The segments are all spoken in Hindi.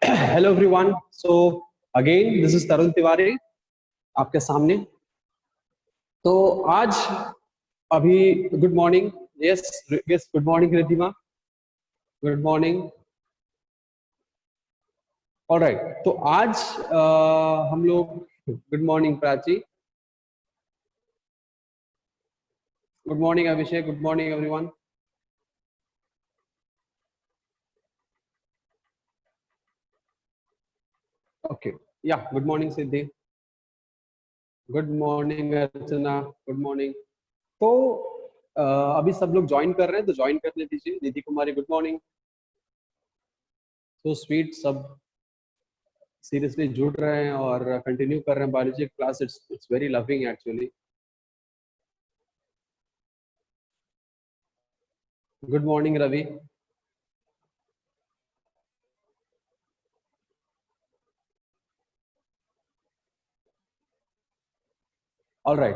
Hello everyone, so again this is Tarun Tiwari आपके सामने। तो आज अभी good morning. Yes yes, good morning Riddhima, good morning. Alright, तो आज हम लोग, good morning Prachi, good morning Abhishek, good morning everyone. Okay, yeah good morning Siddhi, good morning Archana, good morning. तो अभी सब लोग ज्वाइन कर रहे हैं, तो ज्वाइन करने दीजिए। Nidhi Kumari, good morning. तो स्वीट, सब सीरियसली जुड़ रहे हैं और कंटिन्यू कर रहे हैं biology class. It's very loving actually. Good morning Ravi. Alright,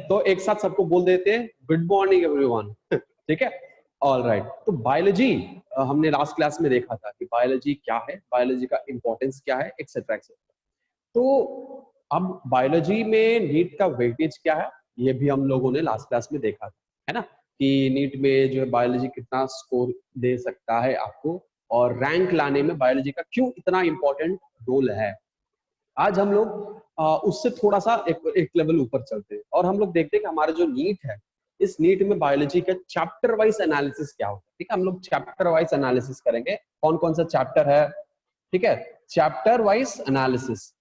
तो एक साथ सबको बोल देते हैं गुड मॉर्निंग एवरीवन। ठीक है, ऑलराइट। तो बायोलॉजी हमने लास्ट क्लास में देखा था कि बायोलॉजी क्या है, बायोलॉजी का इंपॉर्टेंस क्या है, एक्सेट्रा एक्सेट्रा। तो अब बायोलॉजी में नीट का वेटेज क्या है, ये भी हम लोगों ने लास्ट क्लास में देखा था, है ना, कि नीट में जो है बायोलॉजी कितना स्कोर दे सकता है आपको, और रैंक लाने में बायोलॉजी का क्यों इतना इंपॉर्टेंट रोल है। आज हम लोग उससे थोड़ा सा एक लेवल ऊपर चलते हैं और हम लोग देखते हैं कि हमारा जो नीट है, इस नीट में बायोलॉजी का चैप्टर वाइज एनालिसिस क्या होता है। ठीक है, हम लोग चैप्टर वाइज एनालिसिस करेंगे, कौन कौन सा चैप्टर है। ठीक है, chapter wise analysis.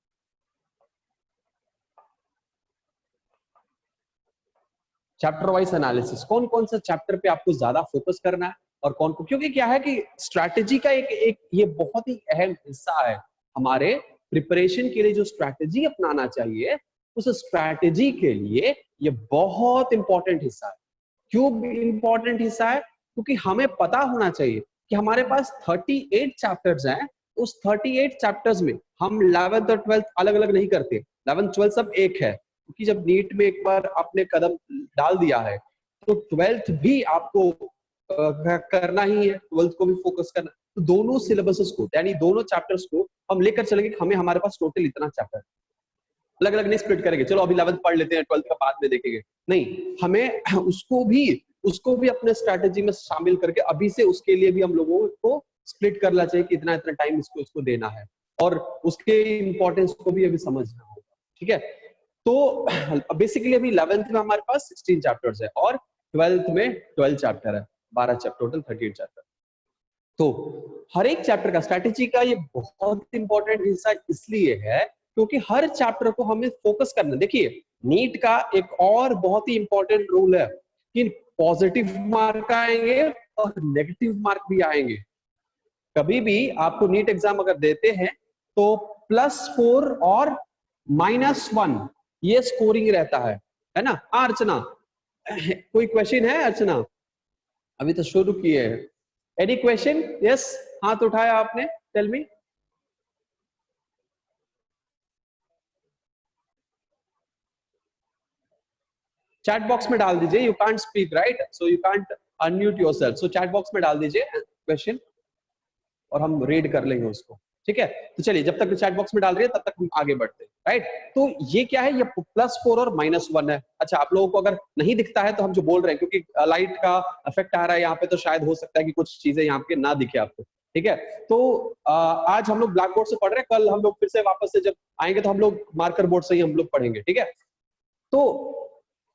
Chapter wise analysis, कौन कौन सा चैप्टर पे आपको ज्यादा फोकस करना है और कौन को, क्योंकि क्या है कि स्ट्रैटेजी का एक ये बहुत ही अहम हिस्सा है हमारे प्रिपरेशन के लिए। जो स्ट्रैटेजी अपनाना चाहिए, उस स्ट्रैटेजी के लिए ये बहुत इंपॉर्टेंट हिस्सा है। क्यों इंपॉर्टेंट हिस्सा है? क्योंकि हमें पता होना चाहिए कि हमारे पास 38 चैप्टर्स हैं। उस 38 चैप्टर्स में हम 11th और 12th अलग अलग नहीं करते, 11th 12th सब एक है। क्योंकि जब नीट में एक बार आपने कदम डाल दिया है, तो 12th भी आपको करना ही है, 12th को भी फोकस करना। तो दोनों सिलेबसेस को, यानी दोनों चैप्टर्स को हम लेकर चलेंगे। हमें, हमारे पास टोटल इतना चैप्टर, अलग अलग नहीं स्प्लिट करेंगे, चलो अभी 11th पढ़ लेते हैं, 12th का बाद में देखेंगे। नहीं, हमें उसको भी अपने स्ट्रैटेजी में शामिल करके अभी से उसके लिए भी हम लोगों को स्प्लिट करना चाहिए कि इतना इतना टाइम इसको देना है, और उसके इंपॉर्टेंस को भी अभी समझना होगा। ठीक है, तो बेसिकली अभी 11th में हमारे पास 16 चैप्टर्स है और 12th में 12 चैप्टर है, 12 चैप्टर, टोटल 38 चैप्टर। तो हर एक चैप्टर का स्ट्रैटेजी का ये बहुत इंपॉर्टेंट हिस्सा इसलिए है क्योंकि हर चैप्टर को हमें फोकस करना। देखिए, नीट का एक और बहुत ही इंपॉर्टेंट रूल है कि पॉजिटिव मार्क आएंगे और नेगेटिव मार्क भी आएंगे। कभी भी आपको नीट एग्जाम अगर देते हैं तो +4 और -1 ये स्कोरिंग रहता है ना। अर्चना, कोई क्वेश्चन है अर्चना? अभी तो शुरू किए हैं। Any question? यस, हाथ उठाया आपने, टेल मी। चैट बॉक्स में डाल दीजिए। You can't speak right, so you can't unmute yourself, so chat box में डाल दीजिए क्वेश्चन और हम रीड कर लेंगे उसको। ठीक है, तो चलिए, जब तक चैट बॉक्स में डाल रही है तब तक हम आगे बढ़ते हैं। राइट, तो ये क्या है, ये +4 और -1 है। अच्छा, आप लोगों को अगर नहीं दिखता है तो हम जो बोल रहे हैं, क्योंकि लाइट का इफेक्ट आ रहा है यहाँ पे, तो शायद हो सकता है कि कुछ चीजें यहाँ पे ना दिखे आपको। ठीक है, तो आज हम लोग ब्लैक बोर्ड से पढ़ रहे हैं, कल हम लोग फिर से वापस से जब आएंगे तो हम लोग मार्कर बोर्ड से ही हम लोग पढ़ेंगे। ठीक है, तो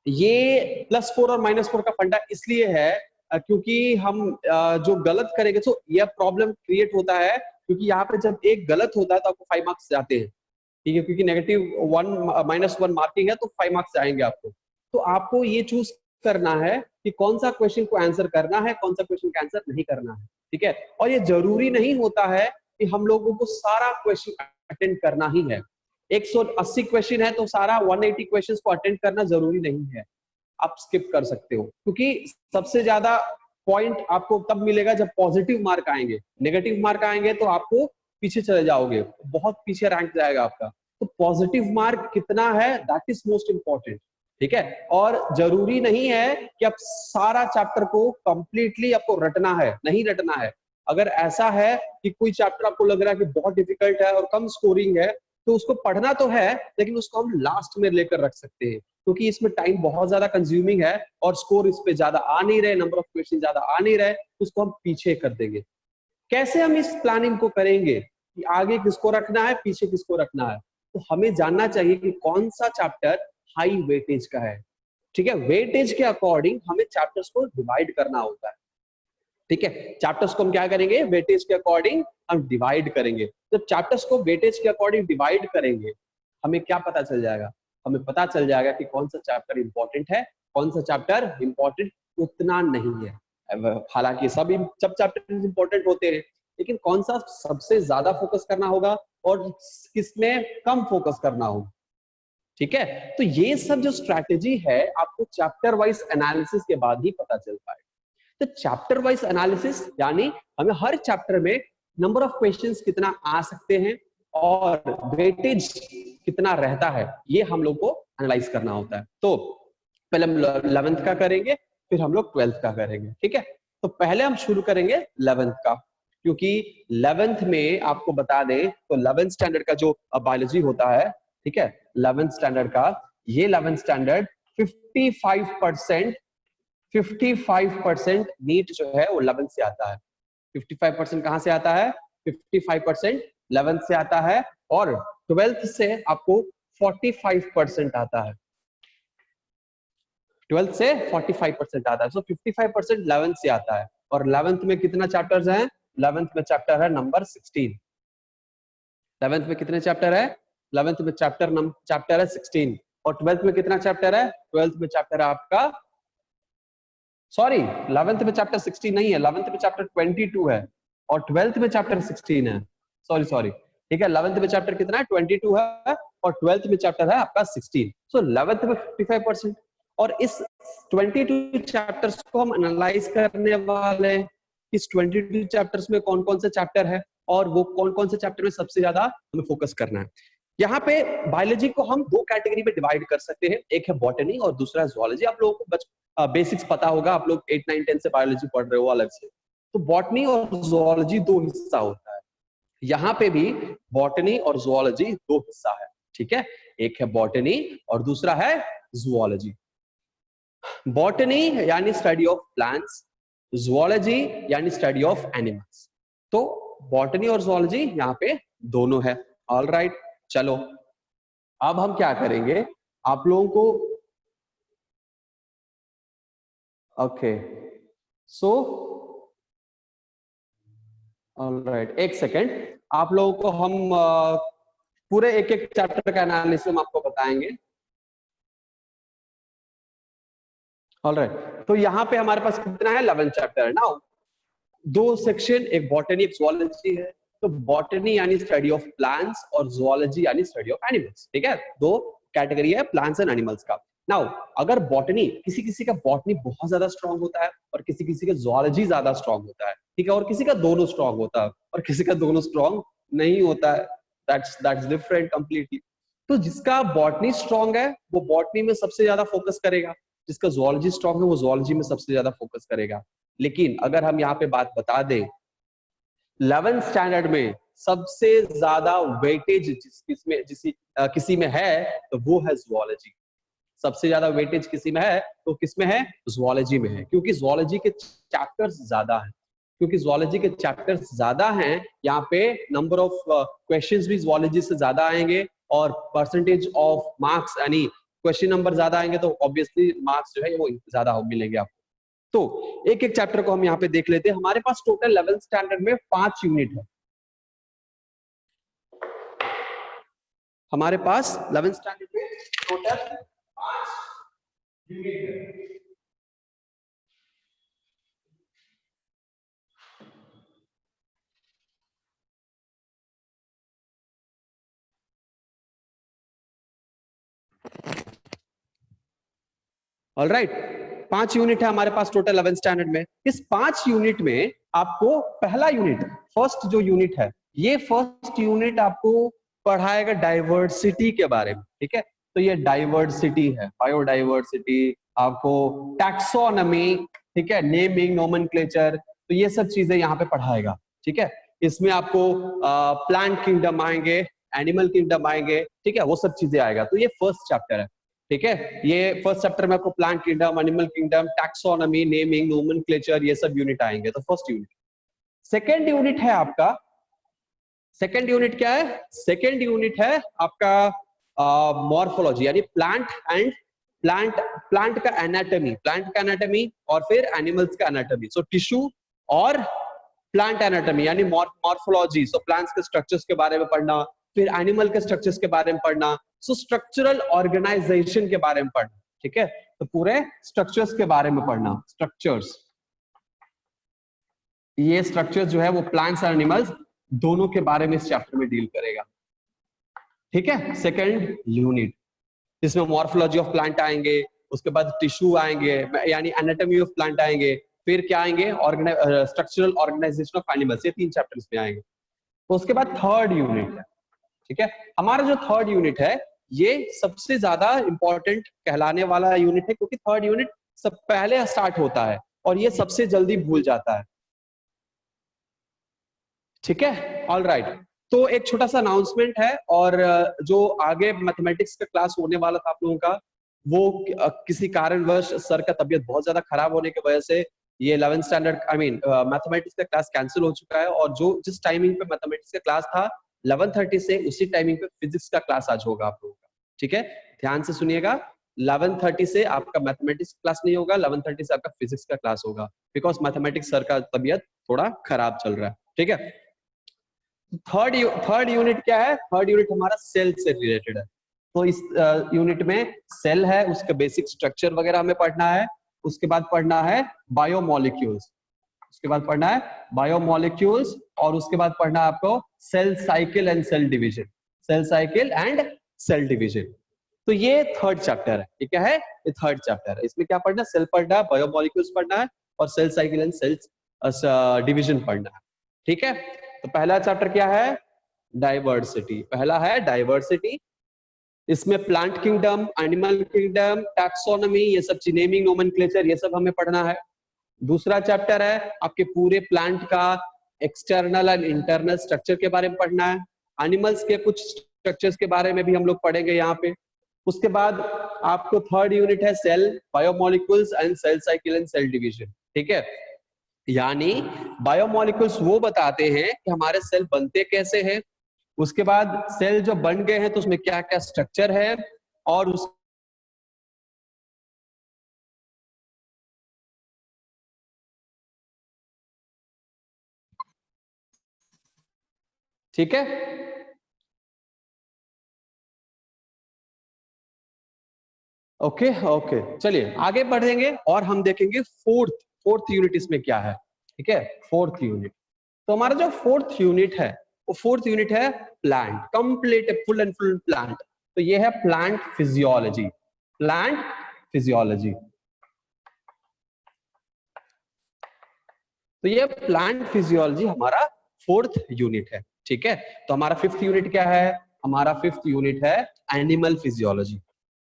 ये +4 और -4 का फंडा इसलिए है क्योंकि हम जो गलत करेंगे तो यह प्रॉब्लम क्रिएट होता है, क्योंकि यहाँ पे जब एक गलत होता है तो आपको 5 मार्क्स जाते हैं। ठीक है, क्योंकि -1 मार्किंग है तो 5 मार्क्स आएंगे आपको। तो आपको ये चूज करना है कि कौन सा क्वेश्चन को आंसर करना है, कौन सा क्वेश्चन का आंसर नहीं करना है। ठीक है, और ये जरूरी नहीं होता है कि हम लोगों को सारा क्वेश्चन अटेंड करना ही है। 180 क्वेश्चन है तो सारा 180 क्वेश्चन को अटेंड करना जरूरी नहीं है, आप स्किप कर सकते हो। क्योंकि सबसे ज्यादा पॉइंट आपको तब मिलेगा जब पॉजिटिव मार्क आएंगे। नेगेटिव मार्क आएंगे तो आपको पीछे चले जाओगे, बहुत पीछे रैंक जाएगा आपका। तो पॉजिटिव मार्क कितना है, दैट इज मोस्ट इंपॉर्टेंट। ठीक है, और जरूरी नहीं है कि आप सारा चैप्टर को कंप्लीटली आपको रटना है, नहीं रटना है। अगर ऐसा है कि कोई चैप्टर आपको लग रहा है कि बहुत डिफिकल्ट है और कम स्कोरिंग है, तो उसको पढ़ना तो है लेकिन उसको हम लास्ट में लेकर रख सकते हैं, क्योंकि इसमें टाइम बहुत ज्यादा कंज्यूमिंग है और स्कोर इस पे ज्यादा आ नहीं रहे, नंबर ऑफ क्वेश्चन ज्यादा आ नहीं रहे, उसको हम पीछे कर देंगे। कैसे हम इस प्लानिंग को करेंगे कि आगे किसको रखना है, पीछे किसको रखना है? तो हमें जानना चाहिए कि कौन सा चैप्टर हाई वेटेज का है। ठीक है, वेटेज के अकॉर्डिंग हमें चैप्टर्स को डिवाइड करना होता है। ठीक है, चैप्टर्स को हम क्या करेंगे, वेटेज के अकॉर्डिंग हम डिवाइड करेंगे। जब चैप्टर्स को वेटेज के अकॉर्डिंग डिवाइड करेंगे, हमें क्या पता चल जाएगा, हमें पता चल जाएगा कि कौन सा चैप्टर इंपॉर्टेंट है, कौन सा चैप्टर इंपॉर्टेंट उतना नहीं है। हालांकि सब चैप्टर इंपॉर्टेंट होते हैं, लेकिन कौन सा सबसे ज्यादा फोकस करना होगा और किसमें कम फोकस करना होगा। ठीक है, तो ये सब जो स्ट्रैटेजी है आपको चैप्टर वाइज एनालिसिस के बाद ही पता चल पाएगा। तो चैप्टर वाइज एनालिसिस यानी हमें हर चैप्टर में नंबर ऑफ क्वेश्चंस कितना आ सकते हैं और वेटेज कितना रहता है, ये हम लोग को एनालाइज करना होता है। तो पहले हम 11th का करेंगे, फिर हम लोग 12th का करेंगे। ठीक है, तो पहले हम शुरू करेंगे 11th का, क्योंकि 11th में आपको बता दें तो 11th स्टैंडर्ड का जो बायोलॉजी होता है, ठीक है, 11th स्टैंडर्ड का, ये 11th स्टैंडर्ड 55% नीट जो है वो 11th से आता है। 55% कहां से आता है, 55% 11th से आता है, और 12th से आपको 45% आता है। 12th से 45% आता है, सो 55% 11th से आता है। और 11th में कितना चैप्टर्स हैं, 11th में चैप्टर है नंबर 16। 11th में कितने चैप्टर है, 11th में चैप्टर है 16। और 12th में कितना चैप्टर है, 12th में चैप्टर है आपका, सॉरी 11th में चैप्टर 16 नहीं है, 11th में चैप्टर 22 है और 12th में चैप्टर 16 है। सॉरी ठीक है, 11th में चैप्टर कितना है, 22 है, और 12th में चैप्टर है आपका 16। सो 11th में 55%। और इस 22 चैप्टर्स को हम एनालाइज करने वाले हैं। इस 22 चैप्टर्स में कौन कौन से चैप्टर है और वो कौन कौन से चैप्टर में सबसे ज्यादा हमें फोकस करना है। यहाँ पे बायोलॉजी को हम दो कैटेगरी में डिवाइड कर सकते हैं, एक है बॉटनी और दूसरा है जूलॉजी। आप लोगों को बेसिक्स पता होगा, आप लोग 8, 9, 10 से बायोलॉजी पढ़ रहे हो अलग से। तो बॉटनी और जूलॉजी दो हिस्सा होता है। यहाँ पे भी बॉटनी और जूलॉजी दो हिस्सा है। ठीक है, एक है बॉटनी और दूसरा है जूलॉजी। बॉटनी यानी स्टडी ऑफ प्लांट्स, जूलॉजी यानी स्टडी ऑफ एनिमल्स। तो बॉटनी और जूलॉजी यहाँ पे दोनों है। ऑल राइट, चलो अब हम क्या करेंगे, आप लोगों को ओके सो ऑलराइट, एक सेकेंड, आप लोगों को हम पूरे एक एक चैप्टर का एनालिसिस हम आपको बताएंगे। ऑलराइट, तो यहाँ पे हमारे पास कितना है, 11 चैप्टर है ना, दो सेक्शन, एक बॉटनी एक जूलॉजी है। तो बॉटनी यानी स्टडी ऑफ प्लांट्स और जूलॉजी यानी स्टडी ऑफ एनिमल्स। ठीक है, दो कैटेगरी है प्लांट्स एंड एनिमल्स का। नाउ अगर बॉटनी, किसी किसी का बॉटनी बहुत ज्यादा स्ट्रांग होता है और किसी किसी का जूलॉजी ज्यादा स्ट्रांग होता है, ठीक है, और किसी का दोनों स्ट्रांग होता है और किसी का दोनों स्ट्रांग नहीं होता है, दैट्स डिफरेंट कंप्लीटली। तो जिसका बॉटनी स्ट्रांग है वो बॉटनी में सबसे ज्यादा फोकस करेगा, जिसका जूलॉजी स्ट्रांग है वो जूलॉजी में सबसे ज्यादा फोकस करेगा। लेकिन अगर हम यहाँ पे बात बता दें, 11th स्टैंडर्ड में सबसे ज्यादा वेटेज किसी में है तो वो है जूलॉजी। सबसे ज्यादा वेटेज किसी में है तो किसमें है, जूलॉजी में है, क्योंकि जूलॉजी के चैप्टर्स ज्यादा हैं। क्योंकि जूलॉजी के चैप्टर्स ज्यादा हैं, यहाँ पे नंबर ऑफ क्वेश्चंस भी जूलॉजी से ज्यादा आएंगे और परसेंटेज ऑफ मार्क्स यानी क्वेश्चन नंबर ज्यादा आएंगे, तो ऑब्वियसली मार्क्स जो है वो ज्यादा मिलेंगे आपको। तो एक एक चैप्टर को हम यहाँ पे देख लेते हैं। हमारे पास टोटल 11th स्टैंडर्ड में 5 यूनिट है। हमारे पास 11th स्टैंडर्ड में टोटल 5 यूनिट है। ऑलराइट, 5 यूनिट है हमारे पास टोटल 11th स्टैंडर्ड में। इस 5 यूनिट में आपको पहला यूनिट, फर्स्ट जो यूनिट है, ये फर्स्ट यूनिट आपको पढ़ाएगा डाइवर्सिटी के बारे में। ठीक है, तो ये डाइवर्सिटी है, बायोडाइवर्सिटी, आपको टैक्सोनॉमी, ठीक है, नेमिंग, नोमेनक्लेचर, तो ये सब चीजें यहाँ पे पढ़ाएगा, ठीक है। इसमें आपको प्लांट किंगडम आएंगे, एनिमल किंगडम आएंगे, ठीक है, वो सब चीजें आएगा। तो ये फर्स्ट चैप्टर है, ठीक है। ये फर्स्ट चैप्टर में आपको plant kingdom, animal kingdom, taxonomy, naming, nomenclature, ये सब यूनिट आएंगे। तो फर्स्ट यूनिट। सेकेंड यूनिट है आपका, सेकेंड यूनिट क्या है? सेकेंड यूनिट है आपका मॉर्फोलॉजी, यानी प्लांट का एनाटॉमी और फिर एनिमल्स का एनाटॉमी। सो टिश्यू और प्लांट एनाटॉमी यानी मॉर्फोलॉजी, सो प्लांट्स के स्ट्रक्चर्स के बारे में पढ़ना, फिर एनिमल के स्ट्रक्चर्स के बारे में पढ़ना, सो स्ट्रक्चरल ऑर्गेनाइजेशन के बारे में पढ़ना, ठीक है। तो पूरे स्ट्रक्चर्स के बारे में पढ़ना, स्ट्रक्चर्स, ये स्ट्रक्चर्स जो है वो प्लांट्स और एनिमल्स दोनों के बारे में इस चैप्टर में डील करेगा, ठीक है। सेकेंड यूनिट, जिसमें मॉर्फोलॉजी ऑफ प्लांट आएंगे, उसके बाद टिश्यू आएंगे यानी एनाटॉमी ऑफ प्लांट आएंगे, फिर क्या आएंगे? स्ट्रक्चरल ऑर्गेनाइजेशन ऑफ एनिमल्स, ये 3 चैप्टर्स में आएंगे। तो उसके बाद थर्ड यूनिट है, ठीक है। हमारा जो थर्ड यूनिट है ये सबसे ज्यादा इंपॉर्टेंट कहलाने वाला यूनिट है, क्योंकि थर्ड यूनिट सब पहले स्टार्ट होता है और ये सबसे जल्दी भूल जाता है, ठीक है। All right. तो एक छोटा सा अनाउंसमेंट है, और जो आगे मैथमेटिक्स का क्लास होने वाला था आप लोगों का, वो किसी कारणवश सर का तबीयत बहुत ज्यादा खराब होने की वजह से ये 11th स्टैंडर्ड मैथमेटिक्स का क्लास कैंसिल हो चुका है। और जो जिस टाइमिंग पे मैथमेटिक्स का क्लास था 11:30 से, उसी टाइमिंग पे फिजिक्स का क्लास आज होगा आप लोगों का, ठीक है। ध्यान से सुनिएगा, 11:30 से आपका मैथमेटिक्स क्लास नहीं होगा, 11:30 से आपका फिजिक्स का क्लास होगा, बिकॉज मैथमेटिक्स सर का तबीयत थोड़ा खराब चल रहा है, ठीक है। थर्ड यूनिट क्या है? थर्ड यूनिट हमारा सेल से रिलेटेड है। तो इस यूनिट में सेल है, उसका बेसिक स्ट्रक्चर वगैरह हमें पढ़ना है। उसके बाद पढ़ना है बायोमोलिक्यूल्स, उसके बाद पढ़ना है बायोमोलिक्यूल्स, और उसके बाद पढ़ना है आपको cell cycle and cell division, cell cycle and cell division. तो ये थर्ड चैप्टर है। ये क्या है? ये थर्ड चैप्टर है। इसमें क्या पढ़ना है? सेल पढ़ना है, बायोमोलिक्यूल्स पढ़ना है, और cell cycle and cell division पढ़ना है, ठीक है। तो पहला चैप्टर क्या है? डाइवर्सिटी। पहला है डाइवर्सिटी। इसमें plant kingdom, animal kingdom, taxonomy, ये सब चीज, नेमिंग, नोमेनक्लेचर, ये सब हमें पढ़ना है। दूसरा चैप्टर है आपके पूरे प्लांट का एक्सटर्नल एंड इंटरनल स्ट्रक्चर के बारे में पढ़ना है। एनिमल्स के कुछ स्ट्रक्चर्स के बारे में भी हम लोग पढ़ेंगे यहाँ पे। उसके बाद आपको थर्ड यूनिट है cell, biomolecules and cell cycle and cell division, ठीक है। यानी बायोमोलिक्यूल्स वो बताते हैं कि हमारे सेल बनते कैसे हैं, उसके बाद सेल जो बन गए हैं तो उसमें क्या क्या स्ट्रक्चर है, और उस ठीक है। ओके ओके, चलिए आगे बढ़ेंगे और हम देखेंगे फोर्थ यूनिट इसमें क्या है, ठीक है। फोर्थ यूनिट, तो हमारा जो फोर्थ यूनिट है वो फोर्थ यूनिट है plant, complete full and full plant. तो ये है प्लांट फिजियोलॉजी, प्लांट फिजियोलॉजी। तो ये प्लांट फिजियोलॉजी हमारा फोर्थ यूनिट है, ठीक है। तो हमारा फिफ्थ यूनिट क्या है? हमारा फिफ्थ यूनिट है एनिमल फिजियोलॉजी,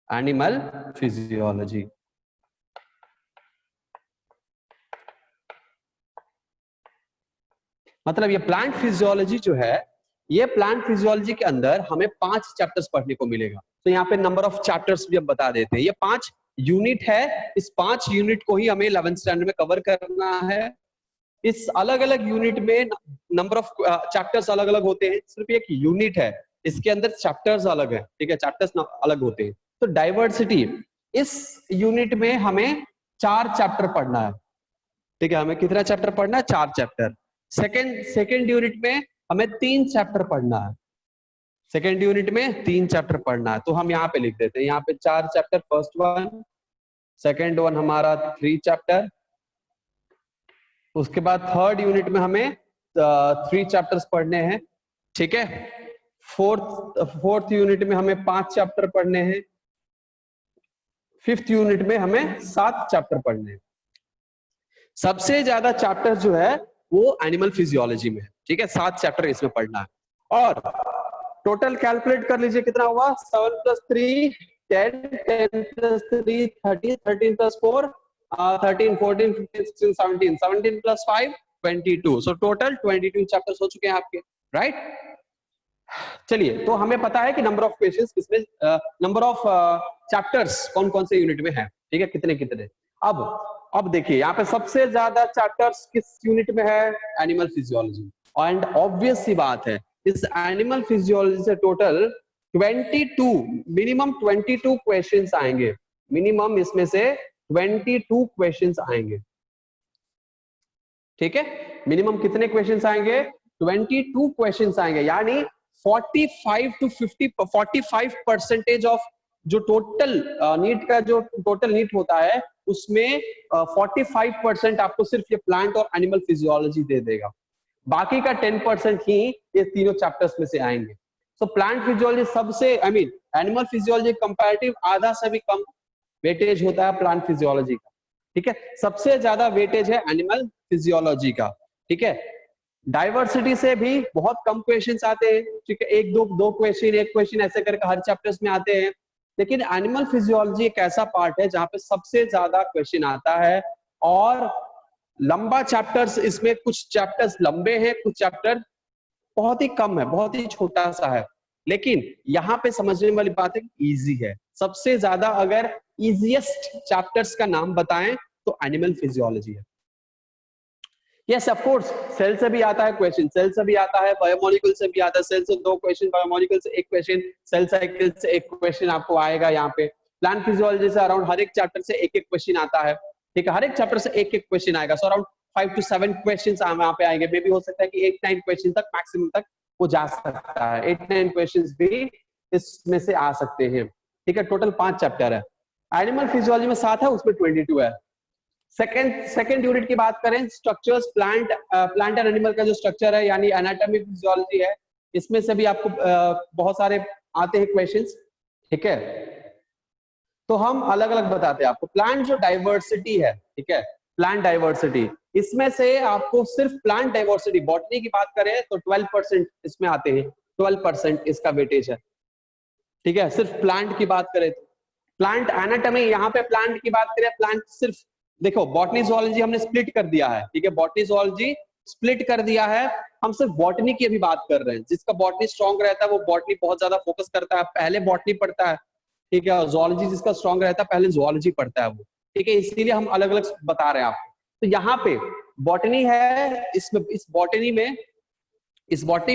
एनिमल फिजियोलॉजी। मतलब ये प्लांट फिजियोलॉजी जो है, ये प्लांट फिजियोलॉजी के अंदर हमें 5 चैप्टर्स पढ़ने को मिलेगा। तो यहाँ पे नंबर ऑफ चैप्टर्स भी हम बता देते हैं। ये 5 यूनिट है, इस 5 यूनिट को ही हमें 11th स्टैंडर्ड में कवर करना है। इस अलग अलग यूनिट में नंबर ऑफ चैप्टर्स अलग अलग होते हैं, सिर्फ एक यूनिट है, इसके अंदर चैप्टर्स अलग है, ठीक है, चैप्टर्स अलग होते हैं। तो डाइवर्सिटी, इस यूनिट में हमें 4 चैप्टर पढ़ना है, ठीक है। हमें कितना चैप्टर पढ़ना है? 4 चैप्टर। सेकेंड यूनिट में हमें 3 चैप्टर पढ़ना है, सेकेंड यूनिट में 3 चैप्टर पढ़ना है। तो हम यहाँ पे लिख देते हैं, यहाँ पे 4 chapter, first one, second one हमारा 3 चैप्टर। उसके बाद थर्ड यूनिट में हमें 3 चैप्टर्स पढ़ने हैं, ठीक है। फोर्थ यूनिट में हमें 5 चैप्टर पढ़ने हैं। फिफ्थ यूनिट में हमें 7 चैप्टर पढ़ने हैं। सबसे ज्यादा चैप्टर जो है वो एनिमल फिजियोलॉजी में है, ठीक है, 7 चैप्टर इसमें पढ़ना है। और टोटल कैलकुलेट कर लीजिए कितना हुआ? 7 + 3 10, 10 + 3 30, 13 + 4 13, 14, 15, 16, 17, 17 + 5 22। सो टोटल 22 चैप्टर्स हो चुके हैं आपके, राइट। चलिए, तो हमें पता है कि नंबर ऑफ क्वेश्चंस किसमें, नंबर ऑफ चैप्टर्स कौन कौन से यूनिट में है, ठीक है, कितने कितने। अब देखिए यहाँ पे सबसे ज्यादा चैप्टर्स किस यूनिट में है, एनिमल फिजियोलॉजी। एंड ऑब्वियस सी बात है, इस एनिमल फिजियोलॉजी से टोटल 22, मिनिमम 22 क्वेश्चंस आएंगे, मिनिमम इसमें से 22 क्वेश्चंस आएंगे, ठीक है। मिनिमम कितने क्वेश्चंस आएंगे, 22 क्वेश्चंस आएंगे, यानी 45 to 50 45% ऑफ जो टोटल नीट का जो टोटल नीट होता है उसमें 45% आपको सिर्फ ये प्लांट और एनिमल फिजियोलॉजी दे देगा, बाकी का 10% ही ये तीनों चैप्टर्स में से आएंगे। सो प्लांट फिजियोलॉजी सबसे, एनिमल फिजियोलॉजी कंपैरेटिव आधा से भी कम वेटेज होता है प्लांट फिजियोलॉजी का, ठीक है। सबसे ज्यादा वेटेज है एनिमल फिजियोलॉजी का, ठीक है। डाइवर्सिटी से भी बहुत कम क्वेश्चंस आते हैं, ठीक है, एक क्वेश्चन ऐसे करके हर चैप्टर्स में आते हैं। लेकिन एनिमल फिजियोलॉजी एक ऐसा पार्ट है जहां पे सबसे ज्यादा क्वेश्चन आता है, और लंबा चैप्टर्स, इसमें कुछ चैप्टर्स लंबे हैं, कुछ चैप्टर बहुत ही कम है, बहुत ही छोटा सा है। लेकिन यहाँ पे समझने वाली बात है कि इजी है। सबसे ज्यादा अगर इजीएस्ट चैप्टर्स का नाम बताएं तो एनिमल फिजियोलॉजी है। यस ऑफ कोर्स, सेल से भी आता है क्वेश्चन, सेल से भी आता है, बायोमोलिक्यूल से भी आता है। सेल से 2 क्वेश्चन, बायोमोलिक्यूल से 1 क्वेश्चन, सेल साइकिल से 1 क्वेश्चन आपको आएगा यहाँ पे। प्लांट फिजियोलॉजी से अराउंड हर एक चैप्टर से 1-1 क्वेश्चन आता है, ठीक है, हर एक चैप्टर से 1-1 क्वेश्चन आएगा। सो अराउंड 5 to 7 क्वेश्चन यहाँ पे आएंगे। मे भी हो सकता है कि 8-9 क्वेश्चन तक मैक्सिमम तक वो जा सकता है, 8-9 क्वेश्चन भी इसमें से आ सकते हैं, ठीक है। टोटल 5 चैप्टर है, एनिमल फिजियोलॉजी में 7 है, उसमें 22 है। सेकेंड यूनिट की बात करें, स्ट्रक्चर्स, प्लांट एंड एनिमल का जो स्ट्रक्चर है, यानी एनाटॉमी फिजियोलॉजी है, इसमें से भी आपको बहुत सारे आते हैं क्वेश्चंस, ठीक है। तो हम अलग अलग बताते हैं आपको। प्लांट जो डाइवर्सिटी है, ठीक है, प्लांट डाइवर्सिटी, इसमें से आपको सिर्फ प्लांट डाइवर्सिटी, बॉटनी की बात करें तो 12% इसमें आते हैं, 12% इसका वेटेज है, ठीक है, सिर्फ प्लांट की बात करें तो। प्लांट एनाटॉमी, यहाँ पे प्लांट की बात करें, प्लांट सिर्फ देखो, बॉटनी ज़ूलॉजी हमने स्प्लिट कर दिया है, ठीक है, बॉटनी ज़ूलॉजी स्प्लिट कर दिया है। हम सिर्फ बॉटनी की अभी बात कर रहे हैं। जिसका बॉटनी स्ट्रांग रहता है वो बॉटनी बहुत ज्यादा फोकस करता है, पहले बॉटनी पढ़ता है, ठीक है। ज़ूलॉजी जिसका स्ट्रांग रहता है पहले ज़ूलॉजी पढ़ता है वो, ठीक है, इसीलिए हम अलग अलग बता रहे हैं आपको। तो यहाँ पे बॉटनी है, इसमें इस बॉटनी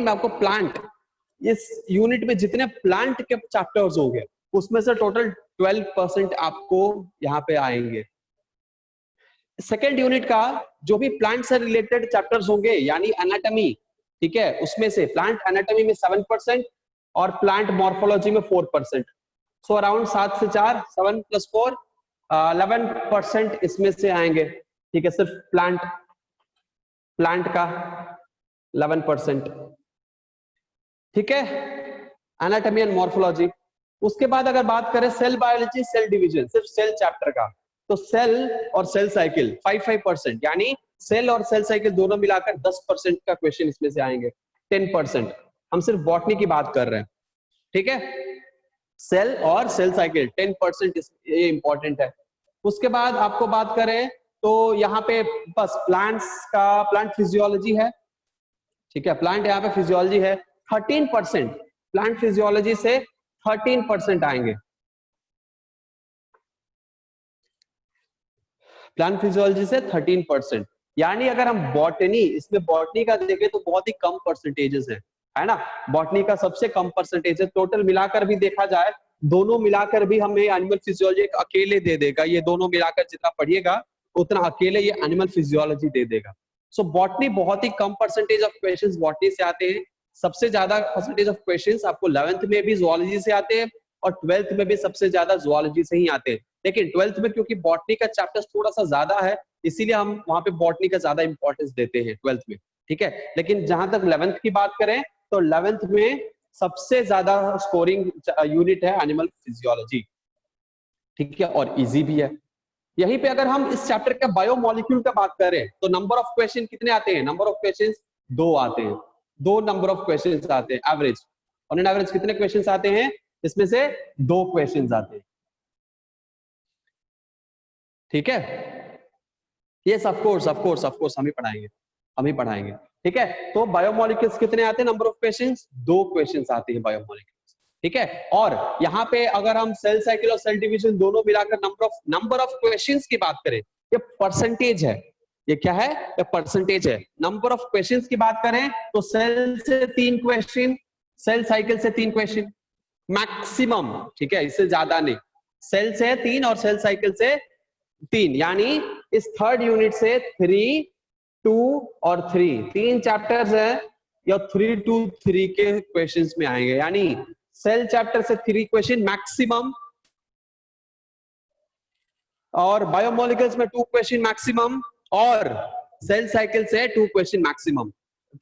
में आपको प्लांट, इस यूनिट में जितने प्लांट के चैप्टर्स होंगे उसमें से टोटल 12% आपको यहाँ पे आएंगे। सेकेंड यूनिट का जो भी प्लांट से रिलेटेड चैप्टर्स होंगे, यानी एनाटॉमी, ठीक है, उसमें से प्लांट एनाटॉमी में 7% और प्लांट मॉर्फोलॉजी में 4%। सो अराउंड 7 से 4, 7 + 4 11% इसमें से आएंगे, ठीक है, सिर्फ प्लांट का 11%, ठीक है, एनाटॉमी एंड मॉर्फोलॉजी। उसके बाद अगर बात करें सेल बायोलॉजी, सेल डिवीजन, सिर्फ सेल चैप्टर का, तो सेल और सेल साइकिल 5-5%, यानी सेल और सेल साइकिल दोनों मिलाकर 10% का क्वेश्चन इसमें से आएंगे। 10%, हम सिर्फ बॉटनी की बात कर रहे हैं, ठीक है। सेल और सेल साइकिल 10% ये इंपॉर्टेंट है। उसके बाद आपको बात करें तो यहाँ पे बस प्लांट फिजियोलॉजी है, ठीक है, प्लांट यहाँ पे फिजियोलॉजी है। 13%, प्लांट फिजियोलॉजी से 13% आएंगे, प्लांट फिजियोलॉजी से 13%। यानी अगर हम बॉटनी, इसमें बॉटनी का देखें तो बहुत ही कम परसेंटेजेस है ना, बॉटनी का सबसे कम परसेंटेज है। टोटल मिलाकर भी देखा जाए, दोनों मिलाकर भी हमें एनिमल फिजियोलॉजी अकेले दे देगा, ये दोनों मिलाकर जितना पढ़िएगा उतना अकेले ये एनिमल फिजियोलॉजी दे देगा। सो बॉटनी बहुत ही कम परसेंटेज ऑफ क्वेश्चंस बॉटनी से आते हैं। सबसे ज्यादा परसेंटेज ऑफ क्वेश्चंस आपको 11th में भी ज़ूलॉजी से आते हैं और 12th में भी सबसे ज्यादा ज़ूलॉजी से ही आते हैं। लेकिन 12th में क्योंकि बॉटनी का चैप्टर थोड़ा सा ज्यादा है, इसीलिए हम वहां पे बॉटनी का ज्यादा इंपॉर्टेंस देते हैं 12th में, ठीक है। लेकिन जहां तक 11th की बात करें तो 11th में सबसे ज्यादा स्कोरिंग यूनिट है एनिमल फिजियोलॉजी, ठीक है, और इजी भी है। यहीं पे अगर हम इस चैप्टर का बायोमोलिक्यूल का बात करें तो नंबर ऑफ क्वेश्चन कितने आते हैं, नंबर ऑफ क्वेश्चन 2 आते हैं, 2 नंबर ऑफ क्वेश्चन आते हैं एवरेज। ऑन एन एवरेज कितने क्वेश्चन आते हैं, इसमें से 2 क्वेश्चन आते हैं, ठीक है। यस ऑफ कोर्स हम ही पढ़ाएंगे। हम ही पढ़ाएंगे, ठीक है। तो बायोमोलिक्यूल्स कितने आते हैं, नंबर ऑफ क्वेश्चंस, 2 क्वेश्चंस आते हैं बायोमोलिक्यूल्स, ठीक है। और यहाँ पे अगर हम सेल साइकिल और सेल डिवीजन दोनों मिलाकर नंबर ऑफ क्वेश्चंस की बात करें, ये परसेंटेज है, ये क्या है, ये परसेंटेज है। नंबर ऑफ क्वेश्चंस की बात करें तो सेल से 3 क्वेश्चन, सेल साइकिल से 3 क्वेश्चन मैक्सिमम, ठीक है, इससे ज्यादा नहीं। सेल से 3 और सेल साइकिल से 3, यानी इस थर्ड यूनिट से 3, 2 और 3 चैप्टर्स है, या 3 to 3 के क्वेश्चंस में आएंगे, यानी सेल चैप्टर से 3 क्वेश्चन मैक्सिमम, और बायोमोलिक्यूल्स में 2 क्वेश्चन मैक्सिमम, और सेल साइकिल से 2 क्वेश्चन मैक्सिमम,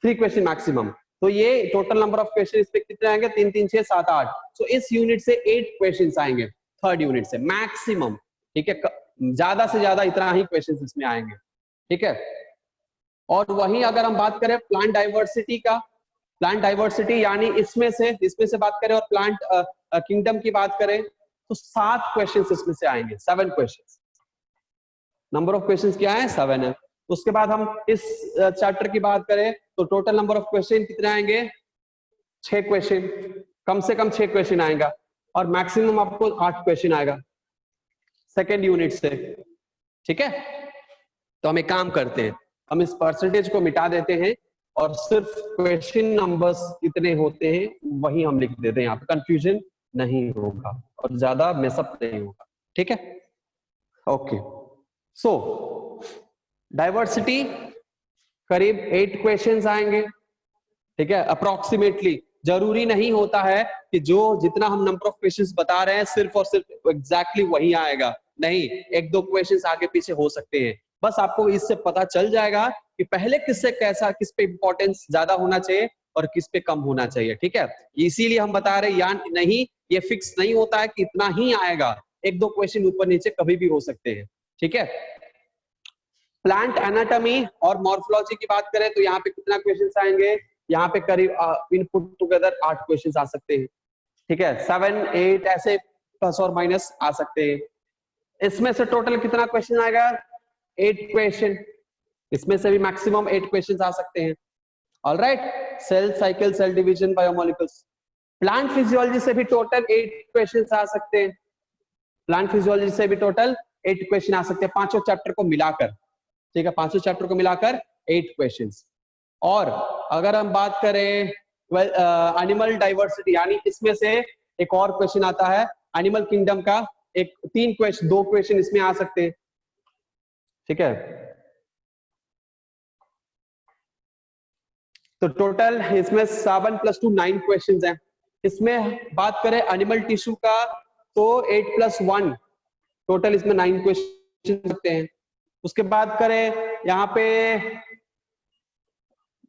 3 क्वेश्चन मैक्सिमम। तो ये टोटल नंबर ऑफ क्वेश्चन इस पे कितने आएंगे, 3 3 6 7 8। सो इस यूनिट से 8 क्वेश्चंस आएंगे, थर्ड यूनिट से मैक्सिमम, ठीक है, ज्यादा से ज्यादा इतना ही क्वेश्चंस इसमें आएंगे, ठीक है। और वहीं अगर हम बात करें प्लांट डाइवर्सिटी का, प्लांट डाइवर्सिटी यानी इसमें से बात करें और प्लांट किंगडम की बात करें तो 7 क्वेश्चंस इसमें से आएंगे, 7 क्वेश्चंस। नंबर ऑफ क्वेश्चंस क्या है, 7 है। उसके बाद हम इस चैप्टर की बात करें तो टोटल नंबर ऑफ क्वेश्चन कितने आएंगे, 6 क्वेश्चन, कम से कम 6 क्वेश्चन आएगा, और मैक्सिमम आपको 8 क्वेश्चन आएगा सेकेंड यूनिट से, ठीक है। तो हम एक काम करते हैं, हम इस परसेंटेज को मिटा देते हैं और सिर्फ क्वेश्चन नंबर्स कितने होते हैं वही हम लिख देते हैं, यहाँ पे कंफ्यूजन नहीं होगा और ज्यादा मेसअप नहीं होगा, ठीक है। ओके, सो डाइवर्सिटी करीब 8 क्वेश्चंस आएंगे, ठीक है, अप्रोक्सीमेटली। जरूरी नहीं होता है कि जो जितना हम नंबर ऑफ क्वेश्चंस बता रहे हैं सिर्फ और सिर्फ एग्जैक्टली वही आएगा, नहीं, 1-2 क्वेश्चंस आगे पीछे हो सकते हैं। बस आपको इससे पता चल जाएगा कि पहले किससे कैसा, किस पे इंपॉर्टेंस ज्यादा होना चाहिए और किस पे कम होना चाहिए, ठीक है। इसीलिए हम बता रहे हैं, या नहीं, ये फिक्स नहीं होता है कि इतना ही आएगा, 1-2 क्वेश्चन ऊपर नीचे कभी भी हो सकते हैं, ठीक है। प्लांट एनाटॉमी और मॉर्फोलॉजी की बात करें तो यहाँ पे कितना क्वेश्चंस आएंगे, यहाँ पे करीब इनपुट टुगेदर 8 क्वेश्चंस आ सकते हैं, ठीक है, 7 8 ऐसे प्लस और माइनस आ सकते हैं। इसमें से टोटल कितना क्वेश्चन आएगा, 8 क्वेश्चन, इसमें से भी मैक्सिमम 8 क्वेश्चन आ सकते हैं। Alright, cell cycle, cell division, biomolecules. Plant physiology से भी टोटल 8 क्वेश्चन आ सकते हैं, प्लांट फिजियोलॉजी से भी टोटल 8 क्वेश्चन आ सकते हैं, पांचों चैप्टर को मिलाकर, ठीक है, पांचों चैप्टर को मिलाकर 8 क्वेश्चंस। और अगर हम बात करें एनिमल डाइवर्सिटी, यानी इसमें से एक और क्वेश्चन आता है एनिमल किंगडम का, 2 क्वेश्चन इसमें आ सकते हैं, ठीक है। तो टोटल इसमें 7 + 2 9 क्वेश्चंस हैं। इसमें बात करें एनिमल टिश्यू का तो 8 + 1, टोटल इसमें 9 क्वेश्चन सकते हैं। उसके बाद करें यहाँ पे